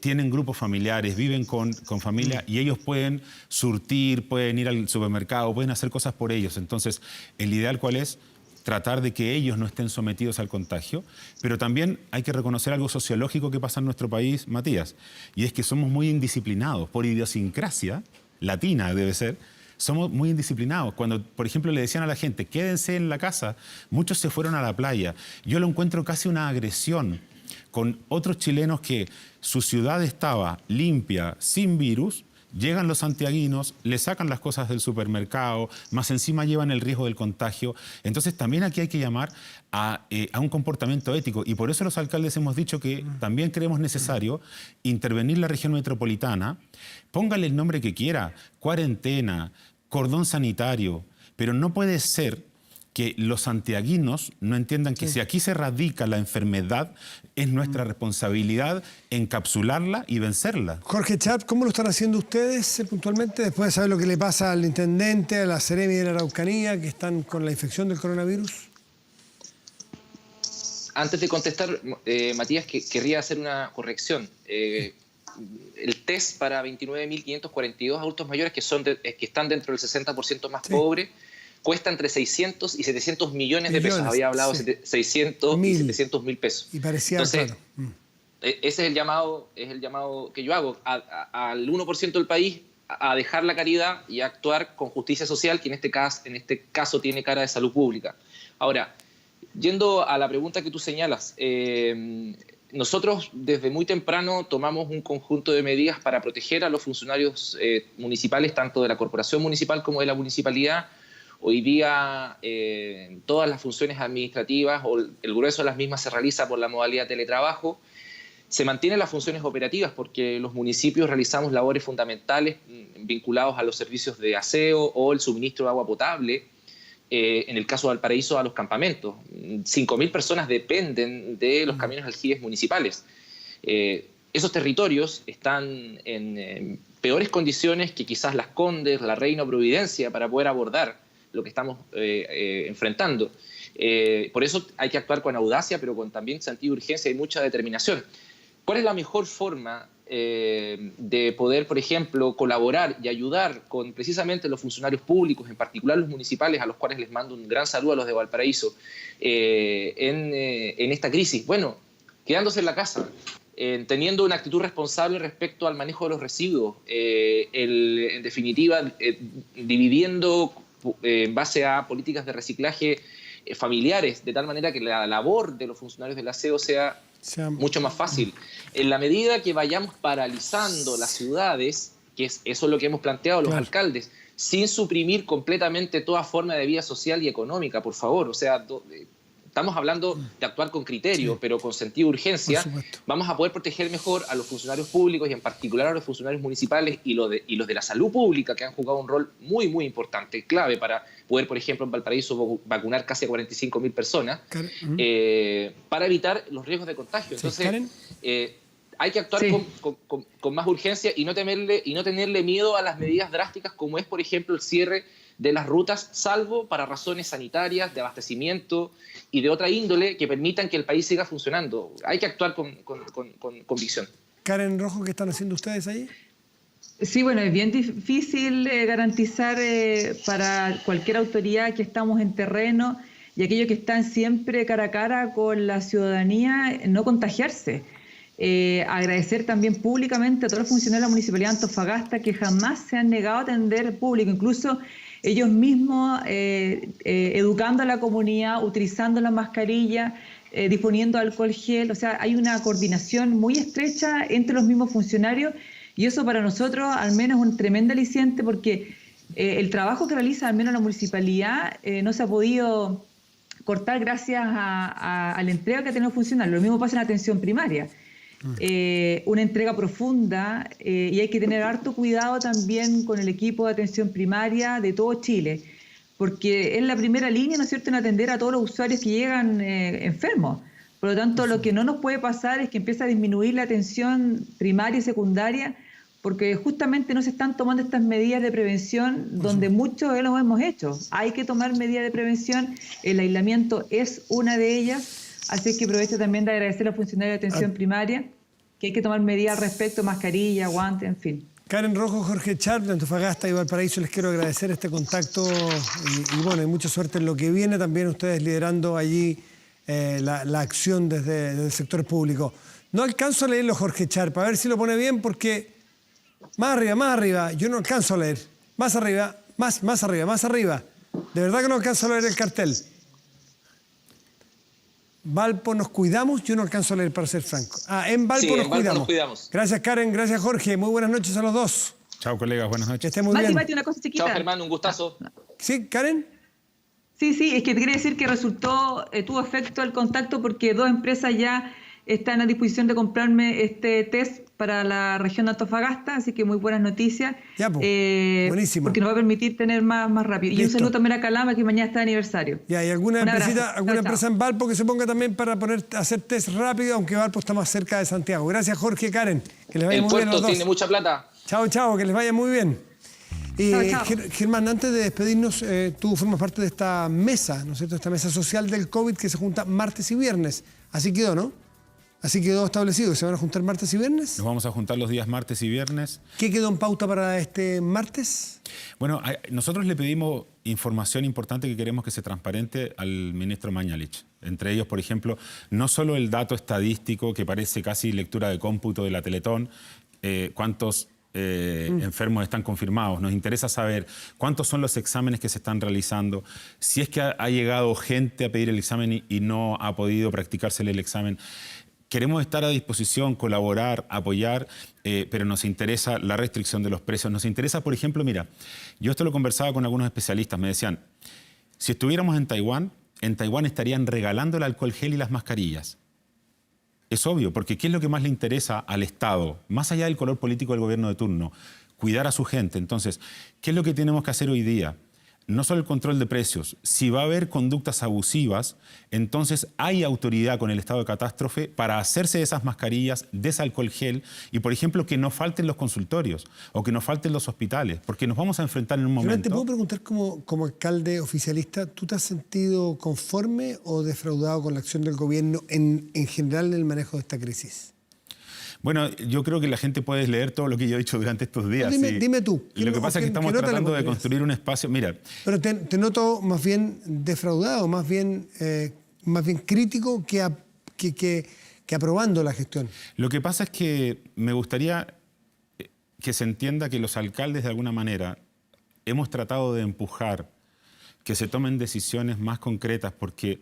tienen grupos familiares, viven con familia y ellos pueden surtir, pueden ir al supermercado, pueden hacer cosas por ellos. Entonces, el ideal ¿cuál es? Tratar de que ellos no estén sometidos al contagio, pero también hay que reconocer algo sociológico que pasa en nuestro país, Matías, y es que somos muy indisciplinados, por idiosincrasia latina debe ser. Somos muy indisciplinados. Cuando, por ejemplo, le decían a la gente, quédense en la casa, muchos se fueron a la playa. Yo lo encuentro casi una agresión con otros chilenos que su ciudad estaba limpia, sin virus, Llegan los santiaguinos, le sacan las cosas del supermercado, más encima llevan el riesgo del contagio. Entonces también aquí hay que llamar a un comportamiento ético, y por eso los alcaldes hemos dicho que también creemos necesario intervenir la región metropolitana. Póngale el nombre que quiera, cuarentena, cordón sanitario, pero no puede ser que los santiaguinos no entiendan que si aquí se radica la enfermedad, es nuestra responsabilidad encapsularla y vencerla. Jorge Char, ¿cómo lo están haciendo ustedes puntualmente después de saber lo que le pasa al intendente, a la Seremi de la Araucanía, que están con la infección del coronavirus? Antes de contestar, Matías, querría hacer una corrección. El test para 29.542 adultos mayores que están dentro del 60% más pobre cuesta entre 600 y 700 millones de pesos. Había hablado de 600 y 700 mil pesos. Y parecía Entonces, claro. Ese es el llamado que yo hago al 1% del país a dejar la caridad y a actuar con justicia social, que en este caso tiene cara de salud pública. Ahora, yendo a la pregunta que tú señalas, nosotros desde muy temprano tomamos un conjunto de medidas para proteger a los funcionarios municipales, tanto de la corporación municipal como de la municipalidad. Hoy día todas las funciones administrativas o el grueso de las mismas se realiza por la modalidad teletrabajo. Se mantienen las funciones operativas porque los municipios realizamos labores fundamentales vinculados a los servicios de aseo o el suministro de agua potable. En el caso de Valparaíso, a los campamentos. 5.000 personas dependen de los caminos aljibes municipales. Esos territorios están en peores condiciones que quizás Las Condes, La Reina o Providencia para poder abordar lo que estamos enfrentando. Por eso hay que actuar con audacia, pero con también sentido de urgencia y mucha determinación. ¿Cuál es la mejor forma de poder, por ejemplo, colaborar y ayudar con precisamente los funcionarios públicos, en particular los municipales, a los cuales les mando un gran saludo a los de Valparaíso, en esta crisis? Bueno, quedándose en la casa, teniendo una actitud responsable respecto al manejo de los residuos, en definitiva, dividiendo en base a políticas de reciclaje familiares, de tal manera que la labor de los funcionarios del aseo sea mucho más fácil. En la medida que vayamos paralizando las ciudades, eso es lo que hemos planteado los alcaldes, sin suprimir completamente toda forma de vida social y económica, por favor. O sea, estamos hablando de actuar con criterio, pero con sentido de urgencia. Vamos a poder proteger mejor a los funcionarios públicos y en particular a los funcionarios municipales y los de la salud pública, que han jugado un rol muy, muy importante, clave para poder, por ejemplo, en Valparaíso vacunar casi a 45.000 personas, para evitar los riesgos de contagio. Entonces, hay que actuar con más urgencia y no tenerle miedo a las medidas drásticas como es, por ejemplo, el cierre de las rutas, salvo para razones sanitarias, de abastecimiento y de otra índole que permitan que el país siga funcionando. Hay que actuar con convicción. Karen Rojo, ¿qué están haciendo ustedes ahí? Sí, bueno, es bien difícil garantizar para cualquier autoridad que estamos en terreno y aquellos que están siempre cara a cara con la ciudadanía, no contagiarse. Agradecer también públicamente a todos los funcionarios de la Municipalidad de Antofagasta que jamás se han negado a atender público, incluso ellos mismos educando a la comunidad, utilizando la mascarilla, disponiendo alcohol gel. O sea, hay una coordinación muy estrecha entre los mismos funcionarios y eso para nosotros al menos es un tremendo aliciente porque el trabajo que realiza al menos la municipalidad no se ha podido cortar gracias a la entrega que ha tenido funcionarios. Lo mismo pasa en la atención primaria. Una entrega profunda y hay que tener harto cuidado también con el equipo de atención primaria de todo Chile, porque es la primera línea, ¿no es cierto?, en atender a todos los usuarios que llegan enfermos. Por lo tanto, lo que no nos puede pasar es que empiece a disminuir la atención primaria y secundaria, porque justamente no se están tomando estas medidas de prevención donde muchos de los hemos hecho. Hay que tomar medidas de prevención, el aislamiento es una de ellas. Así que aprovecho también de agradecer a los funcionarios de atención primaria, que hay que tomar medidas al respecto, mascarilla, guantes, en fin. Karen Rojo, Jorge Char, de Antofagasta y Valparaíso, les quiero agradecer este contacto y bueno, y mucha suerte en lo que viene, también ustedes liderando allí la acción desde el sector público. No alcanzo a leerlo, Jorge Char, para ver si lo pone bien, porque más arriba, yo no alcanzo a leer. Más arriba. De verdad que no alcanzo a leer el cartel. Valpo nos cuidamos, yo no alcanzo a leer para ser franco. En Valpo, nos cuidamos. Nos cuidamos. Gracias Karen, gracias Jorge, muy buenas noches a los dos. Chao, colegas, buenas Que noches. esté muy bien. Mati, una cosa chiquita. Chao, Germán, un gustazo. ¿Sí, Karen? Sí, es que te quería decir que tuvo efecto el contacto porque 2 empresas ya están a disposición de comprarme este test para la región de Antofagasta, así que muy buenas noticias. Ya, pues. Buenísimo. Porque nos va a permitir tener más rápido. Y un Listo. saludo también a Calama, que mañana está de aniversario. Ya, ¿y alguna Un abrazo. empresita, alguna Chao, chao. empresa en Valpo que se ponga también para hacer test rápido, aunque Valpo está más cerca de Santiago? Gracias, Jorge, Karen. Que les vaya El muy bien a los puerto dos. tiene mucha plata. Chao, que les vaya muy bien. Chao. Germán, antes de despedirnos, tú formas parte de esta mesa, ¿no es cierto? Esta mesa social del COVID que se junta martes y viernes. Así quedó, ¿no? Así quedó establecido, ¿se van a juntar martes y viernes? Nos vamos a juntar los días martes y viernes. ¿Qué quedó en pauta para este martes? Bueno, nosotros le pedimos información importante que queremos que se transparente al ministro Mañalich. Entre ellos, por ejemplo, no solo el dato estadístico que parece casi lectura de cómputo de la Teletón, cuántos enfermos están confirmados. Nos interesa saber cuántos son los exámenes que se están realizando, si es que ha llegado gente a pedir el examen y no ha podido practicársele el examen. Queremos estar a disposición, colaborar, apoyar, pero nos interesa la restricción de los precios. Nos interesa, por ejemplo, mira, yo esto lo conversaba con algunos especialistas, me decían, si estuviéramos en Taiwán estarían regalando el alcohol gel y las mascarillas. Es obvio, porque ¿qué es lo que más le interesa al Estado? Más allá del color político del gobierno de turno, cuidar a su gente. Entonces, ¿qué es lo que tenemos que hacer hoy día? No solo el control de precios, si va a haber conductas abusivas, entonces hay autoridad con el estado de catástrofe para hacerse de esas mascarillas, de ese alcohol gel y, por ejemplo, que no falten los consultorios o que no falten los hospitales, porque nos vamos a enfrentar en un momento... ¿Te puedo preguntar como alcalde oficialista, ¿tú te has sentido conforme o defraudado con la acción del gobierno en general en el manejo de esta crisis? Bueno, yo creo que la gente puede leer todo lo que yo he dicho durante estos días. Dime tú. Lo que pasa es que estamos tratando de construir un espacio... Mira, pero te noto más bien defraudado, más bien crítico que aprobando la gestión. Lo que pasa es que me gustaría que se entienda que los alcaldes, de alguna manera, hemos tratado de empujar que se tomen decisiones más concretas, porque...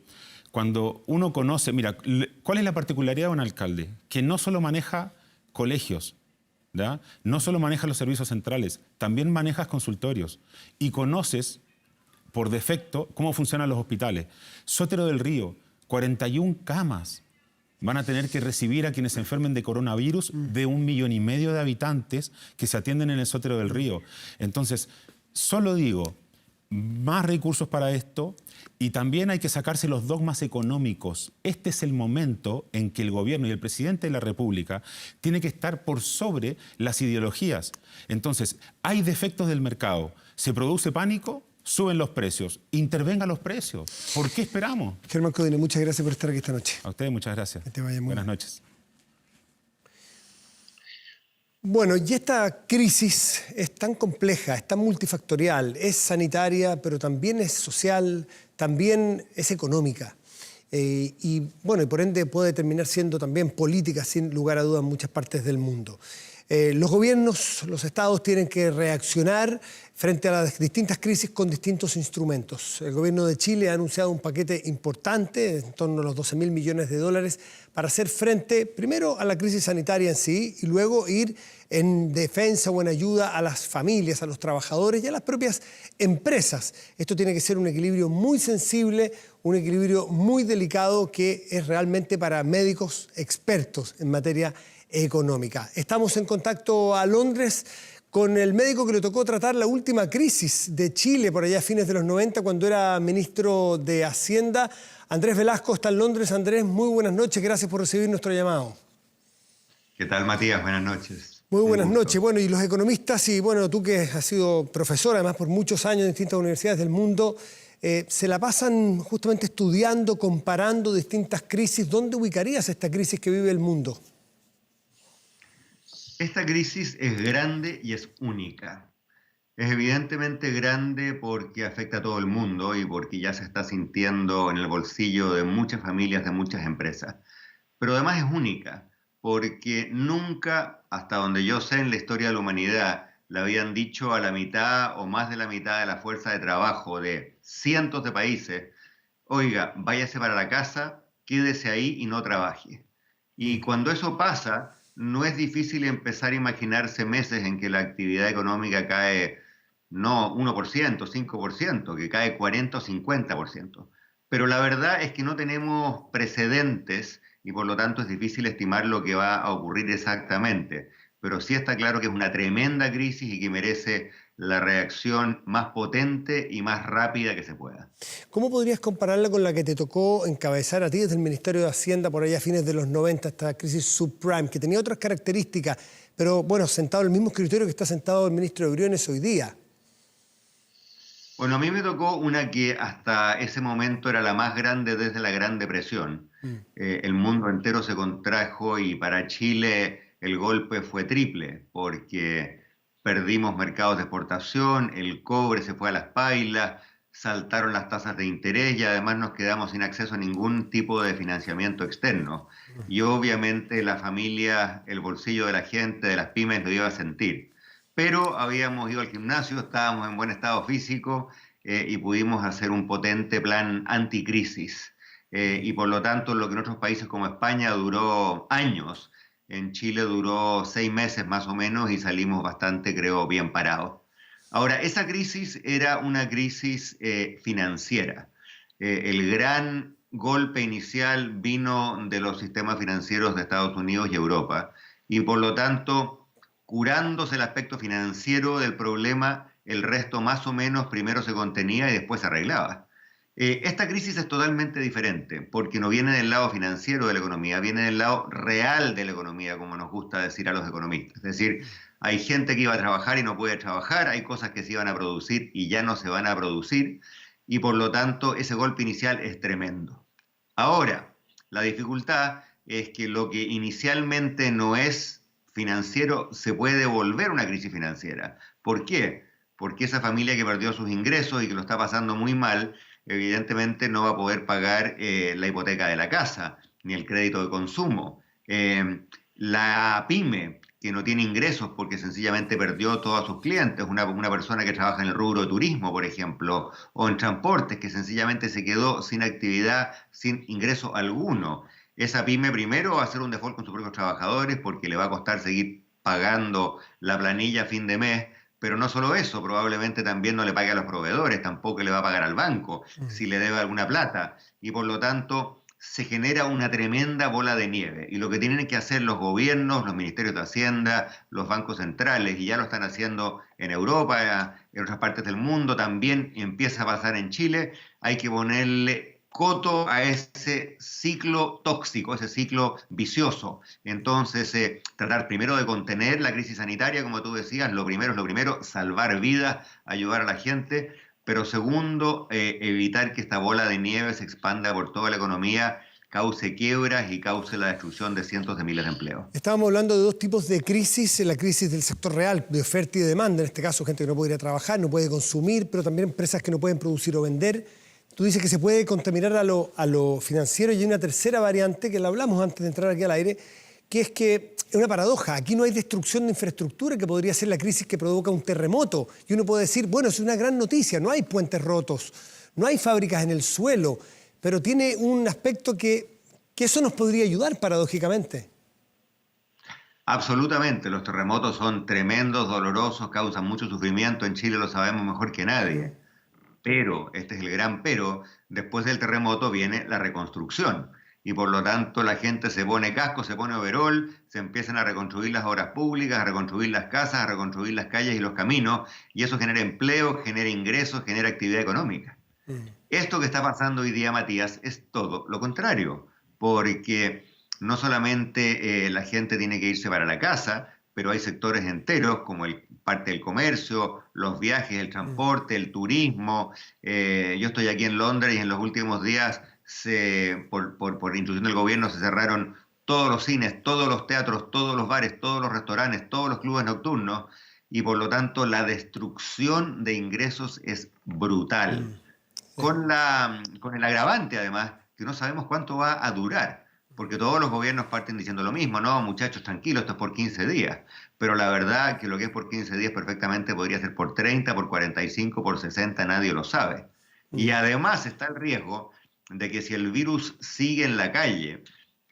Cuando uno conoce, mira, ¿cuál es la particularidad de un alcalde? Que no solo maneja colegios, ¿ya? No solo maneja los servicios centrales, también manejas consultorios y conoces por defecto cómo funcionan los hospitales. Sotero del Río, 41 camas van a tener que recibir a quienes se enfermen de coronavirus de 1,5 millones de habitantes que se atienden en el Sotero del Río. Entonces, solo digo... más recursos para esto y también hay que sacarse los dogmas económicos. Este es el momento en que el gobierno y el presidente de la República tiene que estar por sobre las ideologías. Entonces, hay defectos del mercado. Se produce pánico, suben los precios. Intervengan los precios. ¿Por qué esperamos? Germán Codina, muchas gracias por estar aquí esta noche. A ustedes muchas gracias. Que te vaya muy Buenas bien. noches. Bueno, y esta crisis es tan compleja, es tan multifactorial, es sanitaria, pero también es social, también es económica. Y por ende puede terminar siendo también política, sin lugar a dudas, en muchas partes del mundo. Los gobiernos, los estados tienen que reaccionar frente a las distintas crisis con distintos instrumentos. El gobierno de Chile ha anunciado un paquete importante, en torno a los 12.000 millones de dólares, para hacer frente primero a la crisis sanitaria en sí y luego ir en defensa o en ayuda a las familias, a los trabajadores y a las propias empresas. Esto tiene que ser un equilibrio muy sensible, un equilibrio muy delicado que es realmente para médicos expertos en materia económica. Estamos en contacto a Londres con el médico que le tocó tratar la última crisis de Chile por allá a fines de los 90 cuando era ministro de Hacienda. Andrés Velasco está en Londres. Andrés, muy buenas noches. Gracias por recibir nuestro llamado. ¿Qué tal, Matías? Buenas noches. Muy buenas noches. Bueno, y los economistas, y bueno, tú que has sido profesor además por muchos años en distintas universidades del mundo, se la pasan justamente estudiando, comparando distintas crisis. ¿Dónde ubicarías esta crisis que vive el mundo? Esta crisis es grande y es única. Es evidentemente grande porque afecta a todo el mundo y porque ya se está sintiendo en el bolsillo de muchas familias, de muchas empresas. Pero además es única porque nunca, hasta donde yo sé en la historia de la humanidad, le habían dicho a la mitad o más de la mitad de la fuerza de trabajo de cientos de países, oiga, váyase para la casa, quédese ahí y no trabaje. Y cuando eso pasa, no es difícil empezar a imaginarse meses en que la actividad económica cae no 1%, 5%, que cae 40 o 50%. Pero la verdad es que no tenemos precedentes y por lo tanto es difícil estimar lo que va a ocurrir exactamente. Pero sí está claro que es una tremenda crisis y que merece la reacción más potente y más rápida que se pueda. ¿Cómo podrías compararla con la que te tocó encabezar a ti desde el Ministerio de Hacienda por allá a fines de los 90, esta crisis subprime, que tenía otras características, pero bueno, sentado en el mismo escritorio que está sentado el ministro de Briones hoy día? Bueno, a mí me tocó una que hasta ese momento era la más grande desde la Gran Depresión. El mundo entero se contrajo y para Chile el golpe fue triple, porque perdimos mercados de exportación, el cobre se fue a las pailas, saltaron las tasas de interés y además nos quedamos sin acceso a ningún tipo de financiamiento externo. Y obviamente la familia, el bolsillo de la gente, de las pymes lo iba a sentir. Pero habíamos ido al gimnasio, estábamos en buen estado físico y pudimos hacer un potente plan anticrisis. Y por lo tanto, lo que en otros países como España duró años, en Chile duró 6 meses más o menos y salimos bastante, creo, bien parados. Ahora, esa crisis era una crisis financiera. El gran golpe inicial vino de los sistemas financieros de Estados Unidos y Europa. Y por lo tanto, curándose el aspecto financiero del problema, el resto más o menos primero se contenía y después se arreglaba. Esta crisis es totalmente diferente, porque no viene del lado financiero de la economía, viene del lado real de la economía, como nos gusta decir a los economistas. Es decir, hay gente que iba a trabajar y no puede trabajar, hay cosas que se iban a producir y ya no se van a producir, y por lo tanto ese golpe inicial es tremendo. Ahora, la dificultad es que lo que inicialmente no es financiero se puede volver una crisis financiera. ¿Por qué? Porque esa familia que perdió sus ingresos y que lo está pasando muy mal, evidentemente no va a poder pagar la hipoteca de la casa, ni el crédito de consumo. La pyme, que no tiene ingresos porque sencillamente perdió todos sus clientes, una persona que trabaja en el rubro de turismo, por ejemplo, o en transportes, que sencillamente se quedó sin actividad, sin ingreso alguno. Esa pyme primero va a hacer un default con sus propios trabajadores porque le va a costar seguir pagando la planilla a fin de mes. Pero no solo eso, probablemente también no le pague a los proveedores, tampoco le va a pagar al banco si le debe alguna plata. Y por lo tanto se genera una tremenda bola de nieve. Y lo que tienen que hacer los gobiernos, los ministerios de Hacienda, los bancos centrales, y ya lo están haciendo en Europa, en otras partes del mundo, también empieza a pasar en Chile, hay que ponerle coto a ese ciclo tóxico, ese ciclo vicioso. Entonces, tratar primero de contener la crisis sanitaria, como tú decías, lo primero es lo primero, salvar vidas, ayudar a la gente, pero segundo, evitar que esta bola de nieve se expanda por toda la economía, cause quiebras y cause la destrucción de cientos de miles de empleos. Estábamos hablando de dos tipos de crisis, la crisis del sector real, de oferta y de demanda, en este caso gente que no puede ir a trabajar, no puede consumir, pero también empresas que no pueden producir o vender. Tú dices que se puede contaminar a lo financiero y hay una tercera variante que la hablamos antes de entrar aquí al aire, que es una paradoja. Aquí no hay destrucción de infraestructura, que podría ser la crisis que provoca un terremoto. Y uno puede decir, bueno, es una gran noticia, no hay puentes rotos, no hay fábricas en el suelo, pero tiene un aspecto que eso nos podría ayudar paradójicamente. Absolutamente, los terremotos son tremendos, dolorosos, causan mucho sufrimiento, en Chile lo sabemos mejor que nadie. Pero, este es el gran pero, después del terremoto viene la reconstrucción. Y por lo tanto la gente se pone casco, se pone overol, se empiezan a reconstruir las obras públicas, a reconstruir las casas, a reconstruir las calles y los caminos, y eso genera empleo, genera ingresos, genera actividad económica. Esto que está pasando hoy día, Matías, es todo lo contrario, porque no solamente la gente tiene que irse para la casa, pero hay sectores enteros como parte del comercio, los viajes, el transporte, el turismo. Yo estoy aquí en Londres y en los últimos días, por instrucción del gobierno, se cerraron todos los cines, todos los teatros, todos los bares, todos los restaurantes, todos los clubes nocturnos, y por lo tanto la destrucción de ingresos es brutal. Con el agravante, además, que no sabemos cuánto va a durar. Porque todos los gobiernos parten diciendo lo mismo, no, muchachos, tranquilos, esto es por 15 días. Pero la verdad que lo que es por 15 días perfectamente podría ser por 30, por 45, por 60, nadie lo sabe. Y además está el riesgo de que si el virus sigue en la calle,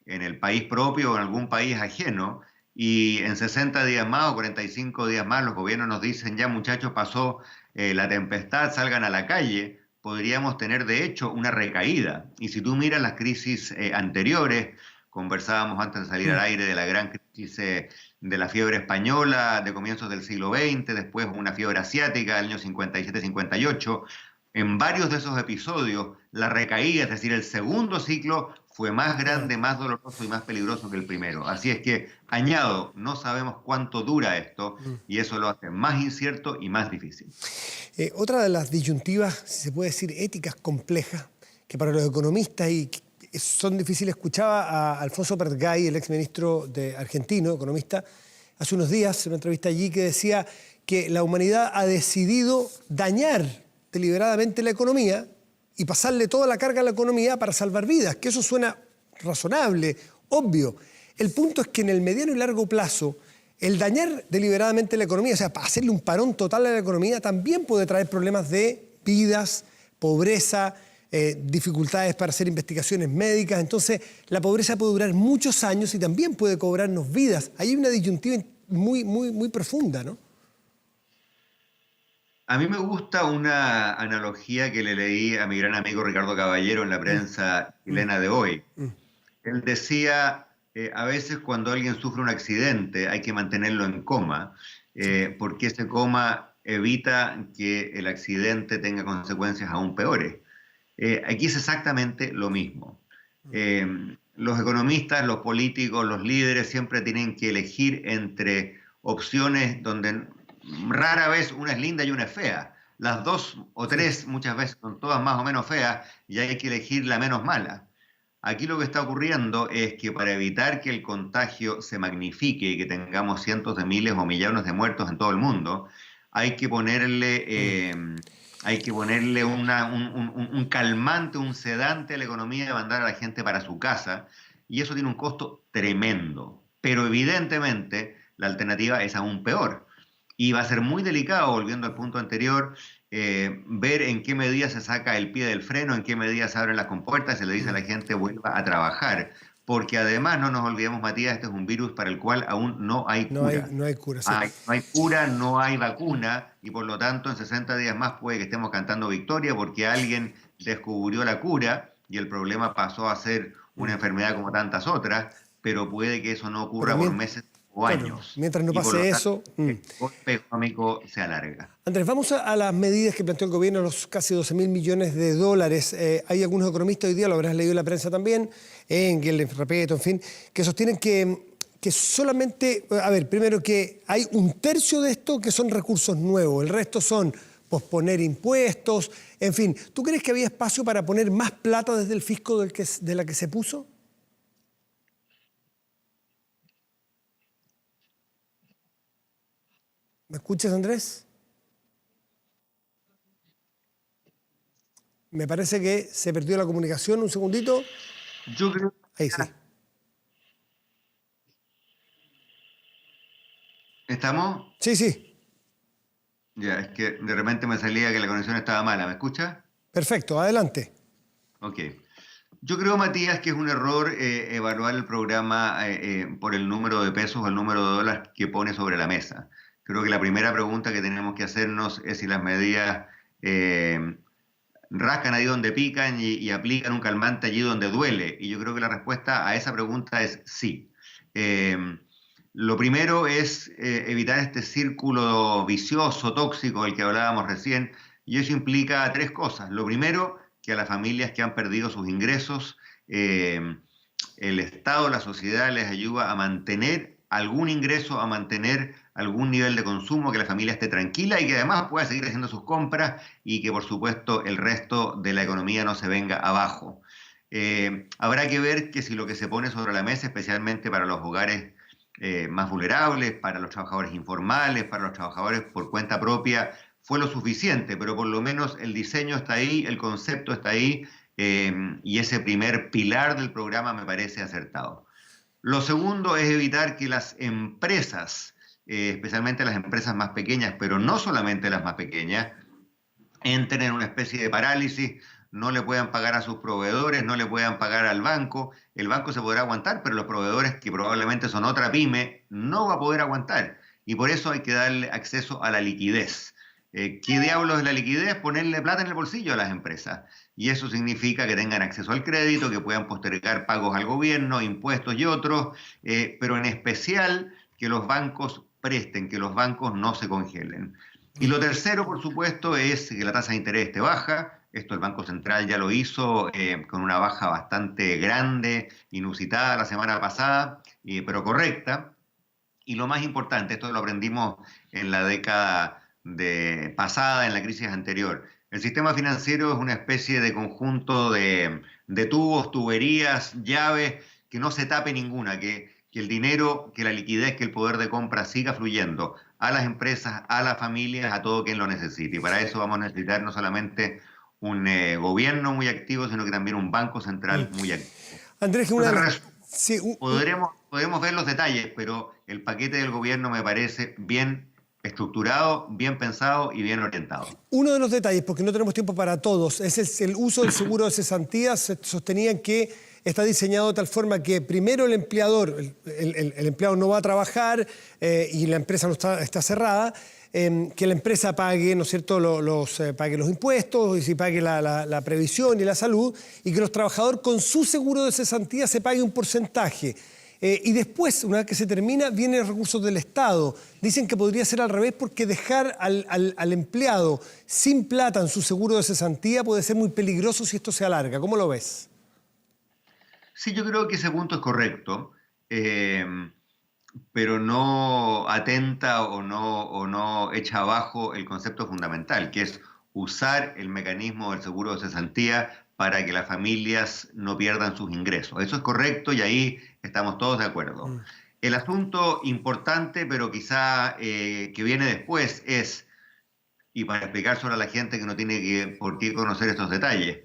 en el país propio o en algún país ajeno, y en 60 días más o 45 días más los gobiernos nos dicen, ya muchachos, pasó la tempestad, salgan a la calle, podríamos tener de hecho una recaída. Y si tú miras las crisis anteriores, conversábamos antes de salir al aire de la gran crisis de la fiebre española de comienzos del siglo XX, después una fiebre asiática del año 57-58, en varios de esos episodios la recaída, es decir, el segundo ciclo, fue más grande, más doloroso y más peligroso que el primero. Así es que, añado, no sabemos cuánto dura esto y eso lo hace más incierto y más difícil. Otra de las disyuntivas, si se puede decir, éticas complejas, que para los economistas y son difíciles, escuchaba a Alfonso Prat-Gay, el exministro argentino, economista, hace unos días, en una entrevista allí, que decía que la humanidad ha decidido dañar deliberadamente la economía y pasarle toda la carga a la economía para salvar vidas, que eso suena razonable, obvio. El punto es que en el mediano y largo plazo, el dañar deliberadamente la economía, o sea, hacerle un parón total a la economía, también puede traer problemas de vidas, pobreza, dificultades para hacer investigaciones médicas. Entonces, la pobreza puede durar muchos años y también puede cobrarnos vidas. Hay una disyuntiva muy profunda, ¿no? A mí me gusta una analogía que le leí a mi gran amigo Ricardo Caballero en la prensa chilena de hoy. Él decía, a veces cuando alguien sufre un accidente hay que mantenerlo en coma, porque ese coma evita que el accidente tenga consecuencias aún peores. Aquí es exactamente lo mismo. Los economistas, los políticos, los líderes siempre tienen que elegir entre opciones donde rara vez una es linda y una es fea. Las dos o tres muchas veces son todas más o menos feas y hay que elegir la menos mala. Aquí lo que está ocurriendo es que para evitar que el contagio se magnifique y que tengamos cientos de miles o millones de muertos en todo el mundo, hay que ponerle un calmante, un sedante a la economía de mandar a la gente para su casa, y eso tiene un costo tremendo. Pero evidentemente la alternativa es aún peor. Y va a ser muy delicado, volviendo al punto anterior, ver en qué medida se saca el pie del freno, en qué medida se abren las compuertas y se le dice a la gente vuelva a trabajar. Porque además, no nos olvidemos, Matías, este es un virus para el cual aún no hay cura. No hay cura, sí. No hay cura, no hay vacuna, y por lo tanto en 60 días más puede que estemos cantando victoria porque alguien descubrió la cura y el problema pasó a ser una enfermedad como tantas otras, pero puede que eso no ocurra por meses o años. Mientras no pase eso, el golpe económico se alarga. Andrés, vamos a las medidas que planteó el gobierno, los casi 12.000 millones de dólares. Hay algunos economistas hoy día, lo habrás leído en la prensa también, Engel, Repeto, en fin, que sostienen que solamente, a ver, primero que hay un tercio de esto que son recursos nuevos, el resto son posponer impuestos, en fin. ¿Tú crees que había espacio para poner más plata desde el fisco de la que se puso? ¿Me escuchas, Andrés? Me parece que se perdió la comunicación. Un segundito. Yo creo... Ahí sí. ¿Estamos? Sí, sí. Ya, es que de repente me salía que la conexión estaba mala. ¿Me escucha? Perfecto, adelante. Ok. Yo creo, Matías, que es un error evaluar el programa por el número de pesos o el número de dólares que pone sobre la mesa. Creo que la primera pregunta que tenemos que hacernos es si las medidas rascan ahí donde pican y aplican un calmante allí donde duele. Y yo creo que la respuesta a esa pregunta es sí. Lo primero es evitar este círculo vicioso, tóxico del que hablábamos recién, y eso implica tres cosas. Lo primero, que a las familias que han perdido sus ingresos, el Estado, la sociedad les ayuda a mantener algún ingreso, a mantener algún nivel de consumo, que la familia esté tranquila y que además pueda seguir haciendo sus compras y que, por supuesto, el resto de la economía no se venga abajo. Habrá que ver que si lo que se pone sobre la mesa, especialmente para los hogares más vulnerables, para los trabajadores informales, para los trabajadores por cuenta propia, fue lo suficiente, pero por lo menos el diseño está ahí, el concepto está ahí, y ese primer pilar del programa me parece acertado. Lo segundo es evitar que las empresas, especialmente las empresas más pequeñas, pero no solamente las más pequeñas, entren en una especie de parálisis no le puedan pagar a sus proveedores, no le puedan pagar al banco. El banco se podrá aguantar, pero los proveedores, que probablemente son otra pyme, no va a poder aguantar. Y por eso hay que darle acceso a la liquidez. ¿Qué diablos es la liquidez? Ponerle plata en el bolsillo a las empresas. Y eso significa que tengan acceso al crédito, que puedan postergar pagos al gobierno, impuestos y otros, pero en especial que los bancos presten, que los bancos no se congelen. Y lo tercero, por supuesto, es que la tasa de interés esté baja. Esto el Banco Central ya lo hizo con una baja bastante grande, inusitada la semana pasada, pero correcta. Y lo más importante, esto lo aprendimos en la década pasada, en la crisis anterior. El sistema financiero es una especie de conjunto de tubos, tuberías, llaves, que no se tape ninguna, que el dinero, que la liquidez, que el poder de compra siga fluyendo a las empresas, a las familias, a todo quien lo necesite. Y para eso vamos a necesitar no solamente un gobierno muy activo, sino que también un banco central muy activo. Andrés, podemos ver los detalles, pero el paquete del gobierno me parece bien estructurado, bien pensado y bien orientado. Uno de los detalles, porque no tenemos tiempo para todos, es el uso del seguro de cesantía. Se sostenían que está diseñado de tal forma que primero el empleador, el empleado no va a trabajar y la empresa no está cerrada, que la empresa pague, ¿no es cierto?, pague los impuestos y pague la previsión y la salud, y que los trabajadores con su seguro de cesantía se pague un porcentaje. Y después, una vez que se termina, vienen los recursos del Estado. Dicen que podría ser al revés porque dejar al empleado sin plata en su seguro de cesantía puede ser muy peligroso si esto se alarga. ¿Cómo lo ves? Sí, yo creo que ese punto es correcto, pero no atenta o no echa abajo el concepto fundamental, que es usar el mecanismo del seguro de cesantía para que las familias no pierdan sus ingresos. Eso es correcto y ahí estamos todos de acuerdo. El asunto importante, pero quizá que viene después es, y para explicar solo a la gente que no tiene por qué conocer estos detalles,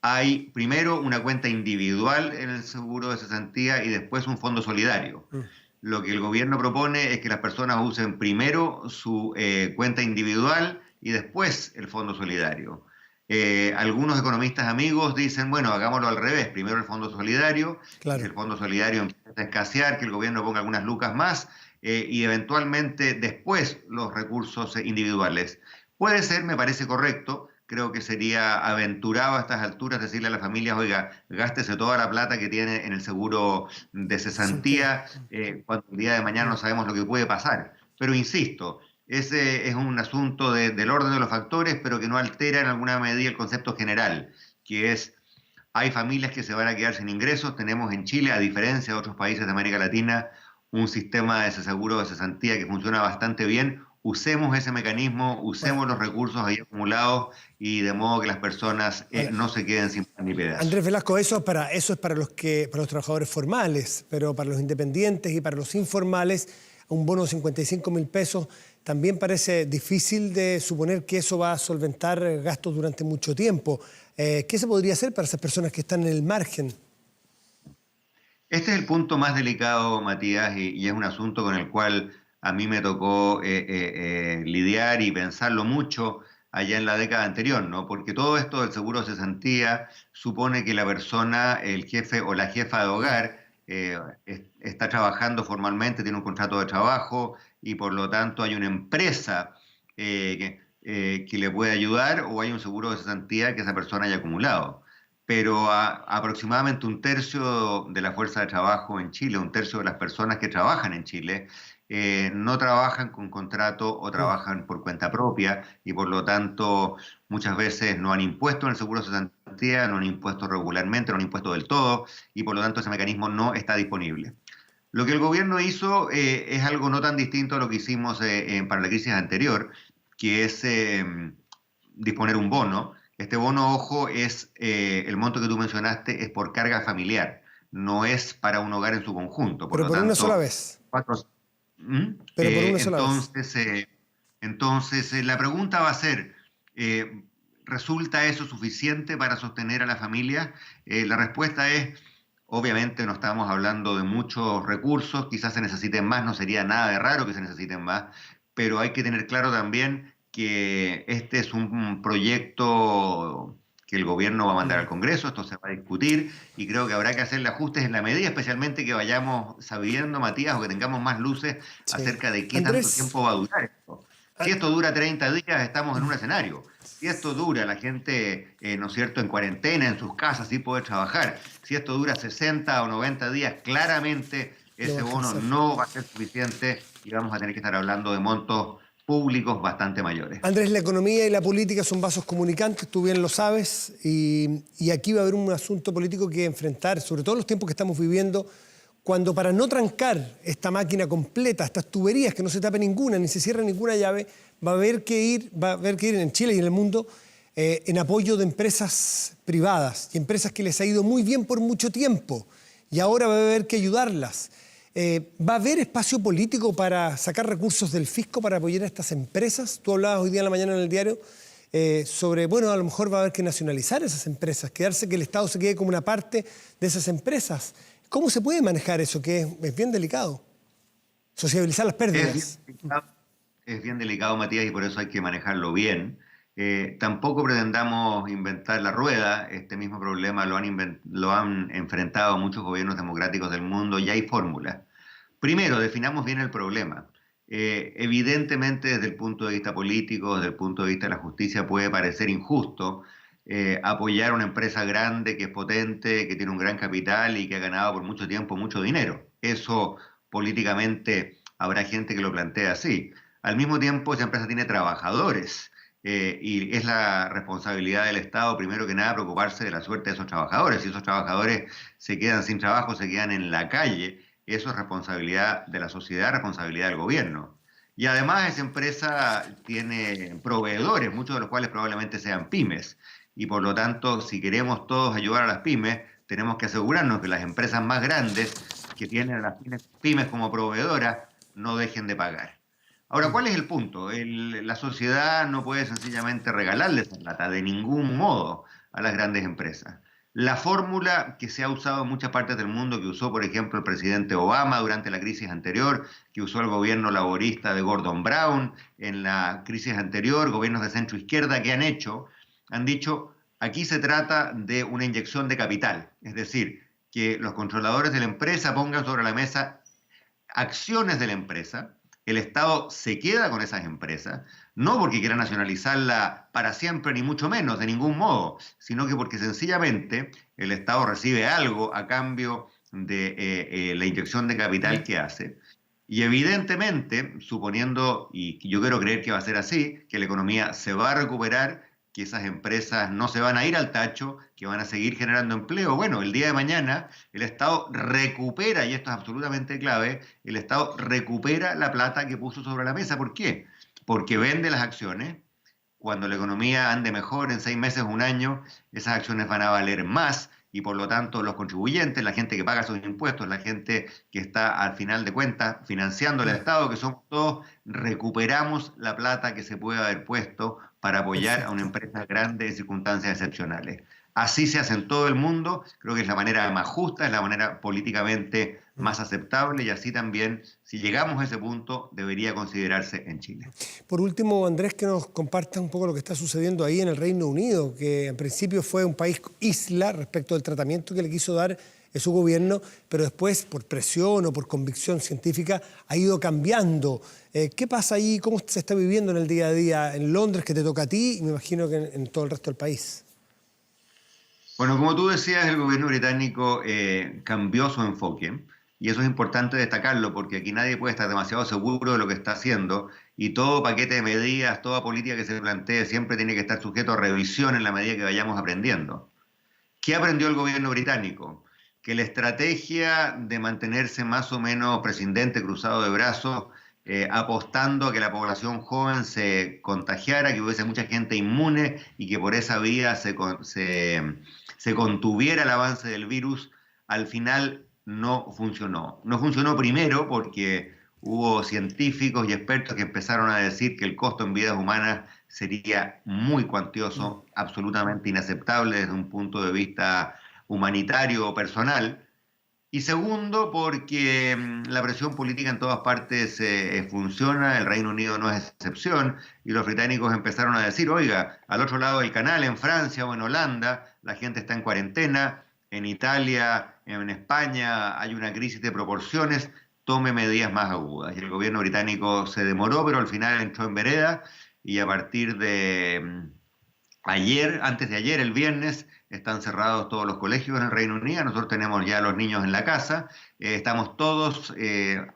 hay primero una cuenta individual en el seguro de cesantía y después un fondo solidario. Lo que el gobierno propone es que las personas usen primero su cuenta individual y después el fondo solidario. Algunos economistas amigos dicen, bueno, hagámoslo al revés, primero el fondo solidario, claro, que el fondo solidario empieza a escasear, que el gobierno ponga algunas lucas más y eventualmente después los recursos individuales. Puede ser, me parece correcto, creo que sería aventurado a estas alturas decirle a las familias, oiga, gástese toda la plata que tiene en el seguro de cesantía, cuando el día de mañana no sabemos lo que puede pasar. Pero insisto, ese es un asunto del orden de los factores, pero que no altera en alguna medida el concepto general, que es, hay familias que se van a quedar sin ingresos. Tenemos en Chile, a diferencia de otros países de América Latina, un sistema de seguro de cesantía que funciona bastante bien. Usemos ese mecanismo, usemos los recursos ahí acumulados y de modo que las personas no se queden sin pan ni pedazo. Andrés Velasco, eso es para los trabajadores formales, pero para los independientes y para los informales, un bono de 55.000 pesos también parece difícil de suponer que eso va a solventar gastos durante mucho tiempo. ¿Qué se podría hacer para esas personas que están en el margen? Este es el punto más delicado, Matías, y es un asunto con el cual a mí me tocó lidiar y pensarlo mucho allá en la década anterior, ¿no? Porque todo esto del seguro de cesantía supone que la persona, el jefe o la jefa de hogar, está trabajando formalmente, tiene un contrato de trabajo y por lo tanto hay una empresa que le puede ayudar, o hay un seguro de cesantía que esa persona haya acumulado. Pero aproximadamente un tercio de la fuerza de trabajo en Chile, un tercio de las personas que trabajan en Chile, no trabajan con contrato o trabajan por cuenta propia y por lo tanto muchas veces no han impuesto en el seguro de cesantía, no han impuesto regularmente, no han impuesto del todo y por lo tanto ese mecanismo no está disponible. Lo que el gobierno hizo es algo no tan distinto a lo que hicimos para la crisis anterior, que es disponer un bono. Este bono, ojo, es el monto que tú mencionaste, es por carga familiar, no es para un hogar en su conjunto. Pero por una sola vez. Pero por una sola vez. Entonces, la pregunta va a ser, ¿resulta eso suficiente para sostener a la familia? La respuesta es, obviamente no estamos hablando de muchos recursos, quizás se necesiten más, no sería nada de raro que se necesiten más, pero hay que tener claro también que este es un proyecto que el gobierno va a mandar al Congreso, esto se va a discutir y creo que habrá que hacerle ajustes en la medida, especialmente que vayamos sabiendo, Matías, o que tengamos más luces acerca de qué Andrés, tanto tiempo va a durar esto. Si esto dura 30 días, estamos en un escenario. Si esto dura, la gente, ¿no es cierto?, en cuarentena, en sus casas, sí puede trabajar. Si esto dura 60 o 90 días, claramente ese bono no va a ser suficiente y vamos a tener que estar hablando de montos públicos bastante mayores. Andrés, la economía y la política son vasos comunicantes, tú bien lo sabes, y aquí va a haber un asunto político que enfrentar, sobre todo en los tiempos que estamos viviendo, cuando para no trancar esta máquina completa, estas tuberías, que no se tape ninguna, ni se cierre ninguna llave, va a haber que ir en Chile y en el mundo en apoyo de empresas privadas y empresas que les ha ido muy bien por mucho tiempo y ahora va a haber que ayudarlas. ¿Va a haber espacio político para sacar recursos del fisco para apoyar a estas empresas? Tú hablabas hoy día en la mañana en el diario sobre, bueno, a lo mejor va a haber que nacionalizar esas empresas, quedarse que el Estado se quede como una parte de esas empresas. ¿Cómo se puede manejar eso, que es bien delicado? Sociabilizar las pérdidas. Es bien delicado, Matías, y por eso hay que manejarlo bien. Tampoco pretendamos inventar la rueda. Este mismo problema lo han enfrentado muchos gobiernos democráticos del mundo y hay fórmulas. Primero, definamos bien el problema. Evidentemente, desde el punto de vista político, desde el punto de vista de la justicia, puede parecer injusto apoyar a una empresa grande que es potente, que tiene un gran capital y que ha ganado por mucho tiempo mucho dinero. Eso políticamente habrá gente que lo plantea así. Al mismo tiempo, esa empresa tiene trabajadores y es la responsabilidad del Estado, primero que nada, preocuparse de la suerte de esos trabajadores. Si esos trabajadores se quedan sin trabajo, se quedan en la calle, eso es responsabilidad de la sociedad, responsabilidad del gobierno. Y además esa empresa tiene proveedores, muchos de los cuales probablemente sean pymes. Y por lo tanto, si queremos todos ayudar a las pymes, tenemos que asegurarnos que las empresas más grandes que tienen a las pymes como proveedoras no dejen de pagar. Ahora, ¿cuál es el punto? La sociedad no puede sencillamente regalarle esa plata de ningún modo a las grandes empresas. La fórmula que se ha usado en muchas partes del mundo, que usó, por ejemplo, el presidente Obama durante la crisis anterior, que usó el gobierno laborista de Gordon Brown en la crisis anterior, gobiernos de centro izquierda que han dicho, aquí se trata de una inyección de capital, es decir, que los controladores de la empresa pongan sobre la mesa acciones de la empresa, el Estado se queda con esas empresas, no porque quiera nacionalizarla para siempre, ni mucho menos, de ningún modo, sino que porque sencillamente el Estado recibe algo a cambio de la inyección de capital que hace. Y evidentemente, suponiendo, y yo quiero creer que va a ser así, que la economía se va a recuperar, que esas empresas no se van a ir al tacho, que van a seguir generando empleo. Bueno, el día de mañana el Estado recupera, y esto es absolutamente clave, el Estado recupera la plata que puso sobre la mesa. ¿Por qué? Porque vende las acciones. Cuando la economía ande mejor, en 6 meses o un año, esas acciones van a valer más y por lo tanto los contribuyentes, la gente que paga sus impuestos, la gente que está al final de cuentas financiando el Estado, que somos todos, recuperamos la plata que se puede haber puesto para apoyar a una empresa grande en circunstancias excepcionales. Así se hace en todo el mundo, creo que es la manera más justa, es la manera políticamente más aceptable y así también, si llegamos a ese punto, debería considerarse en Chile. Por último, Andrés, que nos compartas un poco lo que está sucediendo ahí en el Reino Unido, que en principio fue un país isla respecto al tratamiento que le quiso dar su gobierno, pero después, por presión o por convicción científica, ha ido cambiando. ¿Qué pasa ahí? ¿Cómo se está viviendo en el día a día en Londres, que te toca a ti, y me imagino que en todo el resto del país? Bueno, como tú decías, el gobierno británico cambió su enfoque y eso es importante destacarlo porque aquí nadie puede estar demasiado seguro de lo que está haciendo y todo paquete de medidas, toda política que se plantee siempre tiene que estar sujeto a revisión en la medida que vayamos aprendiendo. ¿Qué aprendió el gobierno británico? Que la estrategia de mantenerse más o menos prescindente, cruzado de brazos, apostando a que la población joven se contagiara, que hubiese mucha gente inmune y que por esa vía se contuviera el avance del virus, al final no funcionó. No funcionó primero porque hubo científicos y expertos que empezaron a decir que el costo en vidas humanas sería muy cuantioso, absolutamente inaceptable desde un punto de vista humanitario o personal. Y segundo, porque la presión política en todas partes funciona, el Reino Unido no es excepción, y los británicos empezaron a decir, oiga, al otro lado del canal, en Francia o en Holanda, la gente está en cuarentena, en Italia, en España hay una crisis de proporciones, tome medidas más agudas. Y el gobierno británico se demoró, pero al final entró en vereda, y a partir de ayer, antes de ayer, el viernes, están cerrados todos los colegios en el Reino Unido. Nosotros tenemos ya a los niños en la casa. Estamos todos,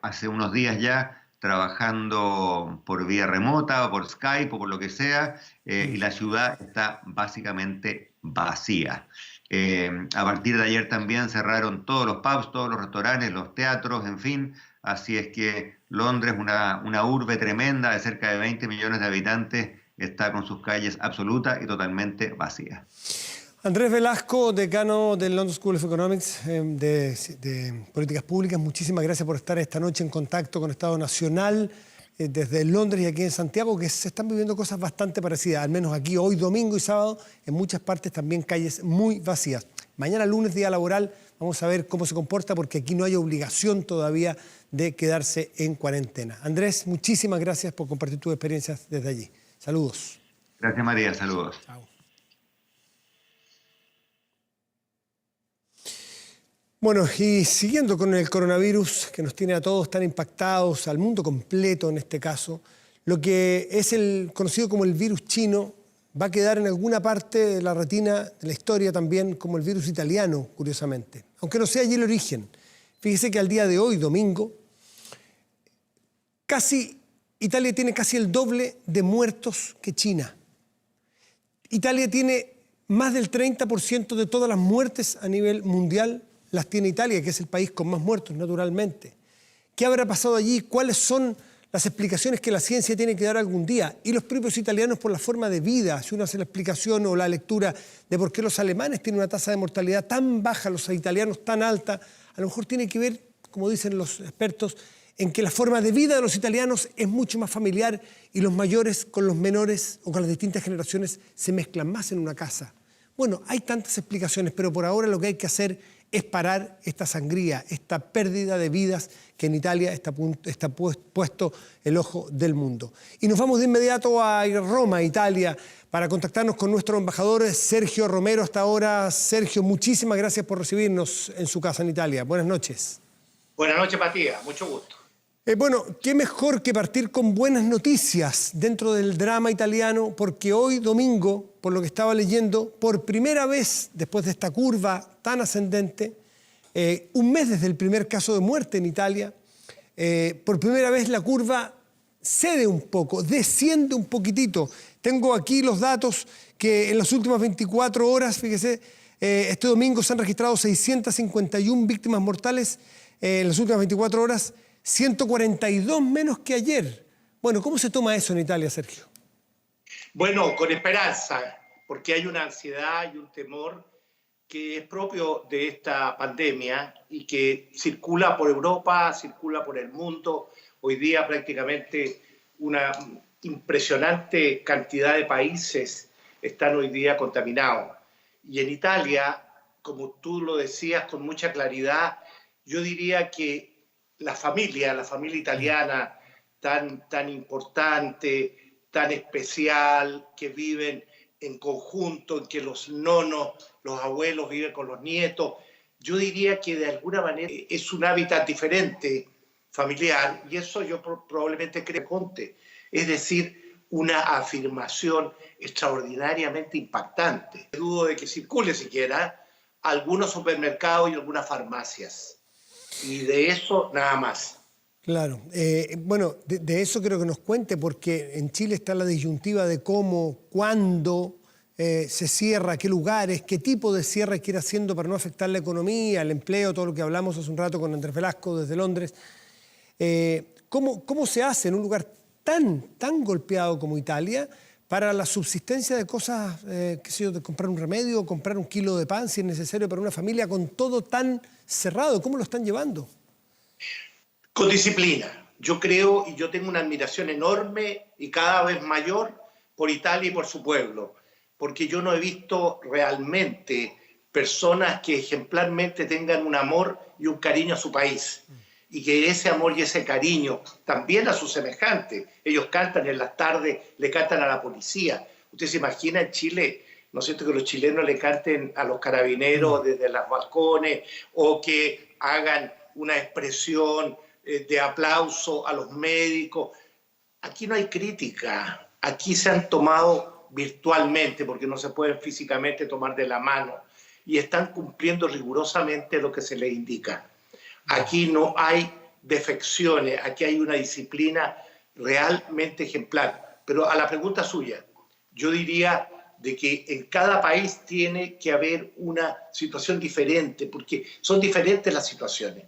hace unos días ya, trabajando por vía remota o por Skype o por lo que sea, y la ciudad está básicamente vacía. A partir de ayer también cerraron todos los pubs, todos los restaurantes, los teatros, en fin. Así es que Londres, una urbe tremenda de cerca de 20 millones de habitantes, está con sus calles absolutas y totalmente vacías. Andrés Velasco, decano del London School of Economics de Políticas Públicas, muchísimas gracias por estar esta noche en contacto con Estado Nacional desde Londres y aquí en Santiago, que se están viviendo cosas bastante parecidas, al menos aquí hoy, domingo y sábado, en muchas partes también calles muy vacías. Mañana lunes, día laboral, vamos a ver cómo se comporta porque aquí no hay obligación todavía de quedarse en cuarentena. Andrés, muchísimas gracias por compartir tus experiencias desde allí. Saludos. Gracias, María. Saludos. Chao. Bueno, y siguiendo con el coronavirus que nos tiene a todos tan impactados, al mundo completo en este caso, lo que es el conocido como el virus chino va a quedar en alguna parte de la retina de la historia también como el virus italiano, curiosamente, aunque no sea allí el origen. Fíjese que al día de hoy, domingo, Italia tiene casi el doble de muertos que China. Italia tiene más del 30% de todas las muertes a nivel mundial, las tiene Italia, que es el país con más muertos, naturalmente. ¿Qué habrá pasado allí? ¿Cuáles son las explicaciones que la ciencia tiene que dar algún día? Y los propios italianos por la forma de vida, si uno hace la explicación o la lectura de por qué los alemanes tienen una tasa de mortalidad tan baja, los italianos tan alta, a lo mejor tiene que ver, como dicen los expertos, en que la forma de vida de los italianos es mucho más familiar y los mayores con los menores o con las distintas generaciones se mezclan más en una casa. Bueno, hay tantas explicaciones, pero por ahora lo que hay que hacer es parar esta sangría, esta pérdida de vidas que en Italia está puesto el ojo del mundo. Y nos vamos de inmediato a Roma, Italia, para contactarnos con nuestro embajador Sergio Romero. Hasta ahora, Sergio, muchísimas gracias por recibirnos en su casa en Italia. Buenas noches. Buenas noches, Matías. Mucho gusto. Bueno, qué mejor que partir con buenas noticias dentro del drama italiano, porque hoy domingo, por lo que estaba leyendo, por primera vez después de esta curva tan ascendente, un mes desde el primer caso de muerte en Italia, por primera vez la curva cede un poco, desciende un poquitito. Tengo aquí los datos que en las últimas 24 horas, fíjese, este domingo se han registrado 651 víctimas mortales, en las últimas 24 horas, 142 menos que ayer. Bueno, ¿cómo se toma eso en Italia, Sergio? Bueno, con esperanza, porque hay una ansiedad y un temor que es propio de esta pandemia y que circula por Europa, circula por el mundo. Hoy día prácticamente una impresionante cantidad de países están hoy día contaminados. Y en Italia, como tú lo decías con mucha claridad, yo diría que la familia italiana tan importante, tan especial, que viven en conjunto, en que los nonos, los abuelos viven con los nietos, yo diría que de alguna manera es un hábitat diferente familiar y eso yo probablemente creo que conte. Es decir, una afirmación extraordinariamente impactante. Dudo de que circule siquiera algunos supermercados y algunas farmacias. Y de eso nada más. Claro. Bueno, de eso creo que nos cuente, porque en Chile está la disyuntiva de cómo, cuándo se cierra, qué lugares, qué tipo de cierre hay que ir haciendo para no afectar la economía, el empleo, todo lo que hablamos hace un rato con Andrés Velasco desde Londres. ¿Cómo se hace en un lugar tan golpeado como Italia para la subsistencia de cosas, qué sé yo, de comprar un remedio, comprar un kilo de pan si es necesario para una familia con todo tan cerrado? ¿Cómo lo están llevando? Con disciplina. Yo creo y yo tengo una admiración enorme y cada vez mayor por Italia y por su pueblo, porque yo no he visto realmente personas que ejemplarmente tengan un amor y un cariño a su país. Y que ese amor y ese cariño también a sus semejantes. Ellos cantan en las tardes, le cantan a la policía. Usted se imagina en Chile, ¿no es cierto?, que los chilenos le canten a los carabineros desde los balcones o que hagan una expresión de aplauso a los médicos. Aquí no hay crítica. Aquí se han tomado virtualmente, porque no se pueden físicamente tomar de la mano, y están cumpliendo rigurosamente lo que se les indica. Aquí no hay defecciones, aquí hay una disciplina realmente ejemplar. Pero a la pregunta suya, yo diría de que en cada país tiene que haber una situación diferente, porque son diferentes las situaciones.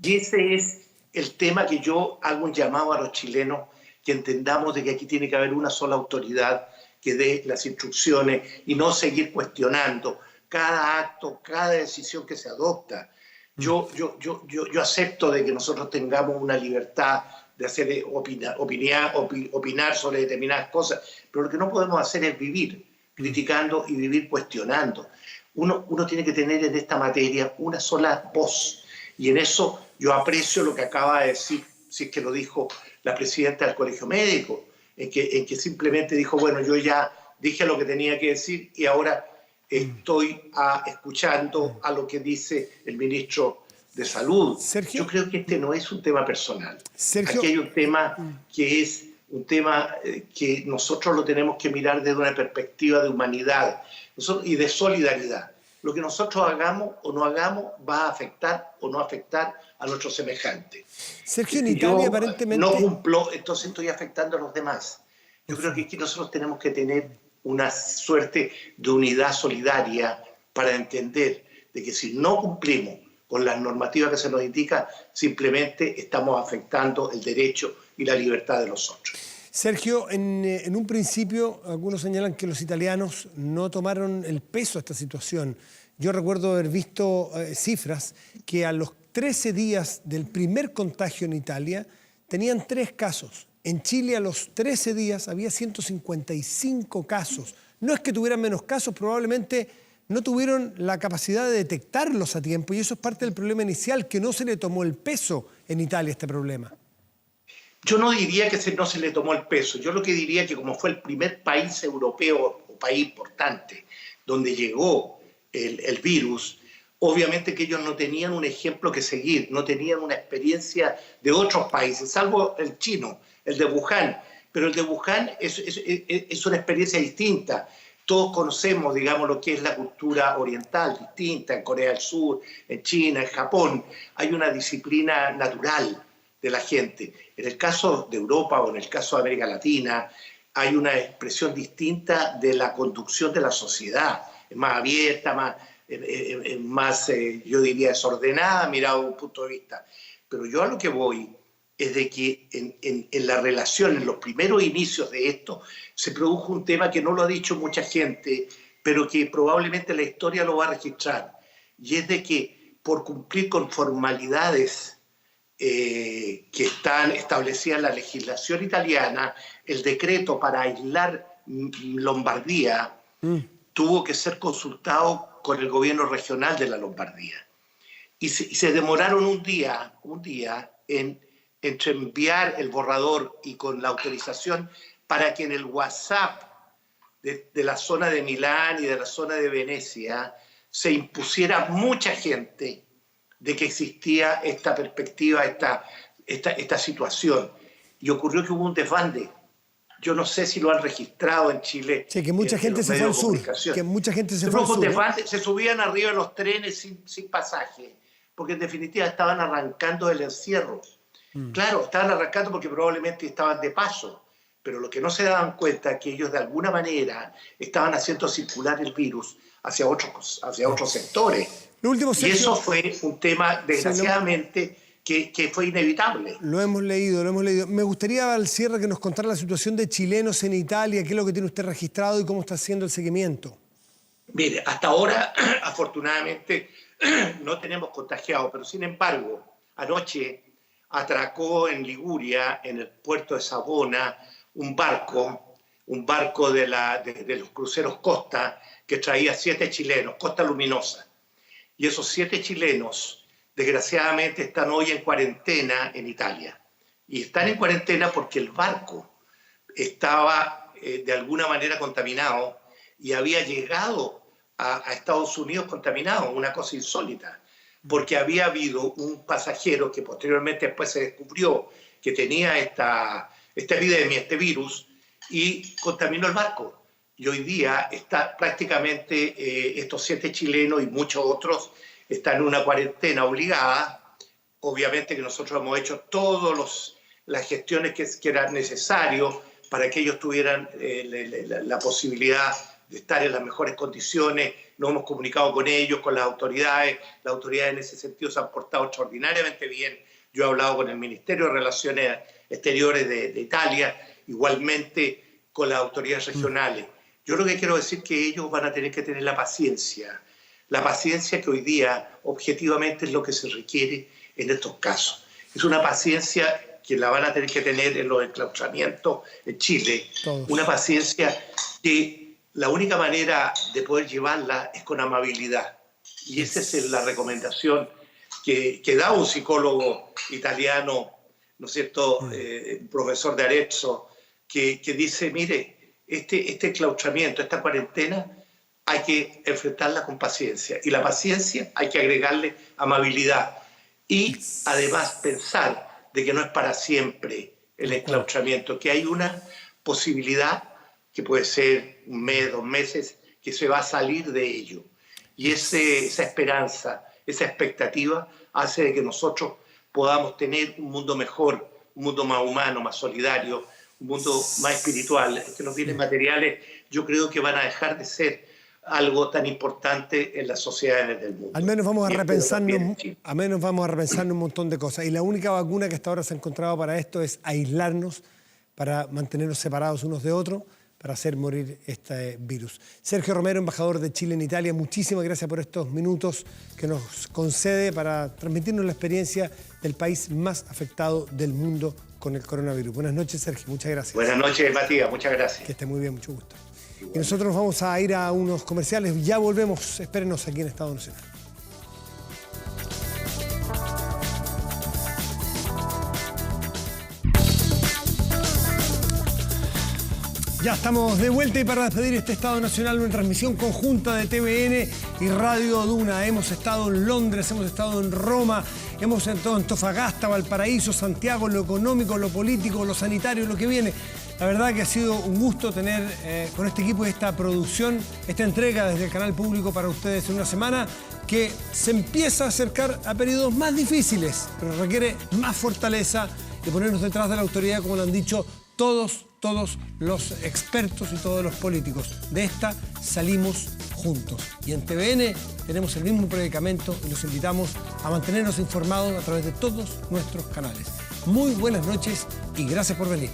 Y ese es el tema que yo hago un llamado a los chilenos, que entendamos de que aquí tiene que haber una sola autoridad que dé las instrucciones y no seguir cuestionando cada acto, cada decisión que se adopta. Yo acepto de que nosotros tengamos una libertad de hacer opinar sobre determinadas cosas, pero lo que no podemos hacer es vivir criticando y vivir cuestionando. Uno tiene que tener en esta materia una sola voz, y en eso yo aprecio lo que acaba de decir, si es que lo dijo la presidenta del Colegio Médico, en que simplemente dijo, bueno, yo ya dije lo que tenía que decir y ahora estoy escuchando a lo que dice el ministro de Salud. Sergio, yo creo que este no es un tema personal. Sergio, aquí hay un tema que es un tema que nosotros lo tenemos que mirar desde una perspectiva de humanidad y de solidaridad. Lo que nosotros hagamos o no hagamos va a afectar o no afectar a nuestros semejantes. Sergio, en Si Italia yo aparentemente no cumplo, entonces estoy afectando a los demás. Yo creo que aquí nosotros tenemos que tener una suerte de unidad solidaria para entender de que si no cumplimos con las normativas que se nos indica, simplemente estamos afectando el derecho y la libertad de los otros. Sergio, en un principio algunos señalan que los italianos no tomaron el peso de esta situación. Yo recuerdo haber visto cifras que a los 13 días del primer contagio en Italia tenían 3 casos. En Chile a los 13 días había 155 casos. No es que tuvieran menos casos, probablemente no tuvieron la capacidad de detectarlos a tiempo, y eso es parte del problema inicial, que no se le tomó el peso en Italia a este problema. Yo no diría que no se le tomó el peso. Yo lo que diría es que como fue el primer país europeo o país importante donde llegó el virus, obviamente que ellos no tenían un ejemplo que seguir, no tenían una experiencia de otros países, salvo el chino, el de Wuhan. Pero el de Wuhan es una experiencia distinta. Todos conocemos, digamos, lo que es la cultura oriental, distinta, en Corea del Sur, en China, en Japón. Hay una disciplina natural de la gente. En el caso de Europa o en el caso de América Latina, hay una expresión distinta de la conducción de la sociedad. Es más abierta, más yo diría, desordenada, mirado desde un punto de vista. Pero yo a lo que voy es de que en la relación, en los primeros inicios de esto, se produjo un tema que no lo ha dicho mucha gente, pero que probablemente la historia lo va a registrar. Y es de que por cumplir con formalidades que están establecidas en la legislación italiana, el decreto para aislar Lombardía tuvo que ser consultado con el gobierno regional de la Lombardía. Y se demoraron un día entre enviar el borrador y con la autorización para que en el WhatsApp de la zona de Milán y de la zona de Venecia se impusiera mucha gente de que existía esta perspectiva, esta situación. Y ocurrió que hubo un desbande. Yo no sé si lo han registrado en Chile. Sí, que mucha gente se fue al sur. Que mucha gente se fue al sur. Se subían arriba de los trenes sin pasaje, porque en definitiva estaban arrancando del encierro. Claro, estaban arrancando porque probablemente estaban de paso, pero lo que no se daban cuenta es que ellos de alguna manera estaban haciendo circular el virus hacia otros sectores. Y eso fue un tema, desgraciadamente, que fue inevitable. Lo hemos leído. Me gustaría al cierre que nos contara la situación de chilenos en Italia, qué es lo que tiene usted registrado y cómo está haciendo el seguimiento. Mire, hasta ahora, afortunadamente, no tenemos contagiados, pero sin embargo, anoche atracó en Liguria, en el puerto de Savona, un barco de los cruceros Costa, que traía 7 chilenos, Costa Luminosa. Y esos 7 chilenos, desgraciadamente, están hoy en cuarentena en Italia. Y están en cuarentena porque el barco estaba de alguna manera contaminado y había llegado a Estados Unidos contaminado, una cosa insólita, porque había habido un pasajero que posteriormente después se descubrió que tenía esta epidemia, este virus, y contaminó el barco. Y hoy día está prácticamente estos 7 chilenos y muchos otros están en una cuarentena obligada. Obviamente que nosotros hemos hecho todas las gestiones que eran necesarias para que ellos tuvieran la posibilidad de estar en las mejores condiciones. Nos hemos comunicado con ellos, con las autoridades. Las autoridades en ese sentido se han portado extraordinariamente bien. Yo he hablado con el Ministerio de Relaciones Exteriores de Italia, igualmente con las autoridades regionales. Yo lo que quiero decir es que ellos van a tener que tener la paciencia que hoy día objetivamente es lo que se requiere en estos casos. Es una paciencia que la van a tener que tener en los enclaustramientos en Chile, una paciencia que la única manera de poder llevarla es con amabilidad. Y esa es la recomendación que da un psicólogo italiano, ¿no es cierto?, un profesor de Arezzo, que dice, mire, este enclaustramiento, esta cuarentena, hay que enfrentarla con paciencia. Y la paciencia hay que agregarle amabilidad. Y además pensar de que no es para siempre el enclaustramiento, que hay una posibilidad que puede ser 1 mes, 2 meses, que se va a salir de ello. Y esa esperanza, esa expectativa hace de que nosotros podamos tener un mundo mejor, un mundo más humano, más solidario, un mundo más espiritual. Que los bienes materiales yo creo que van a dejar de ser algo tan importante en las sociedades del mundo. Al menos vamos a repensarnos un montón de cosas. Y la única vacuna que hasta ahora se ha encontrado para esto es aislarnos, para mantenernos separados unos de otros, para hacer morir este virus. Sergio Romero, embajador de Chile en Italia, muchísimas gracias por estos minutos que nos concede para transmitirnos la experiencia del país más afectado del mundo con el coronavirus. Buenas noches, Sergio, muchas gracias. Buenas noches, Matías, muchas gracias. Que esté muy bien, mucho gusto. Y nosotros nos vamos a ir a unos comerciales, ya volvemos, espérenos aquí en Estado Nacional. Ya estamos de vuelta y para despedir este Estado Nacional, una transmisión conjunta de TVN y Radio Duna. Hemos estado en Londres, hemos estado en Roma, hemos estado en Antofagasta, Valparaíso, Santiago, lo económico, lo político, lo sanitario, lo que viene. La verdad que ha sido un gusto tener con este equipo esta producción, esta entrega desde el canal público para ustedes en una semana que se empieza a acercar a periodos más difíciles, pero requiere más fortaleza y ponernos detrás de la autoridad, como lo han dicho todos los expertos y todos los políticos. De esta salimos juntos. Y en TVN tenemos el mismo predicamento y los invitamos a mantenernos informados a través de todos nuestros canales. Muy buenas noches y gracias por venir.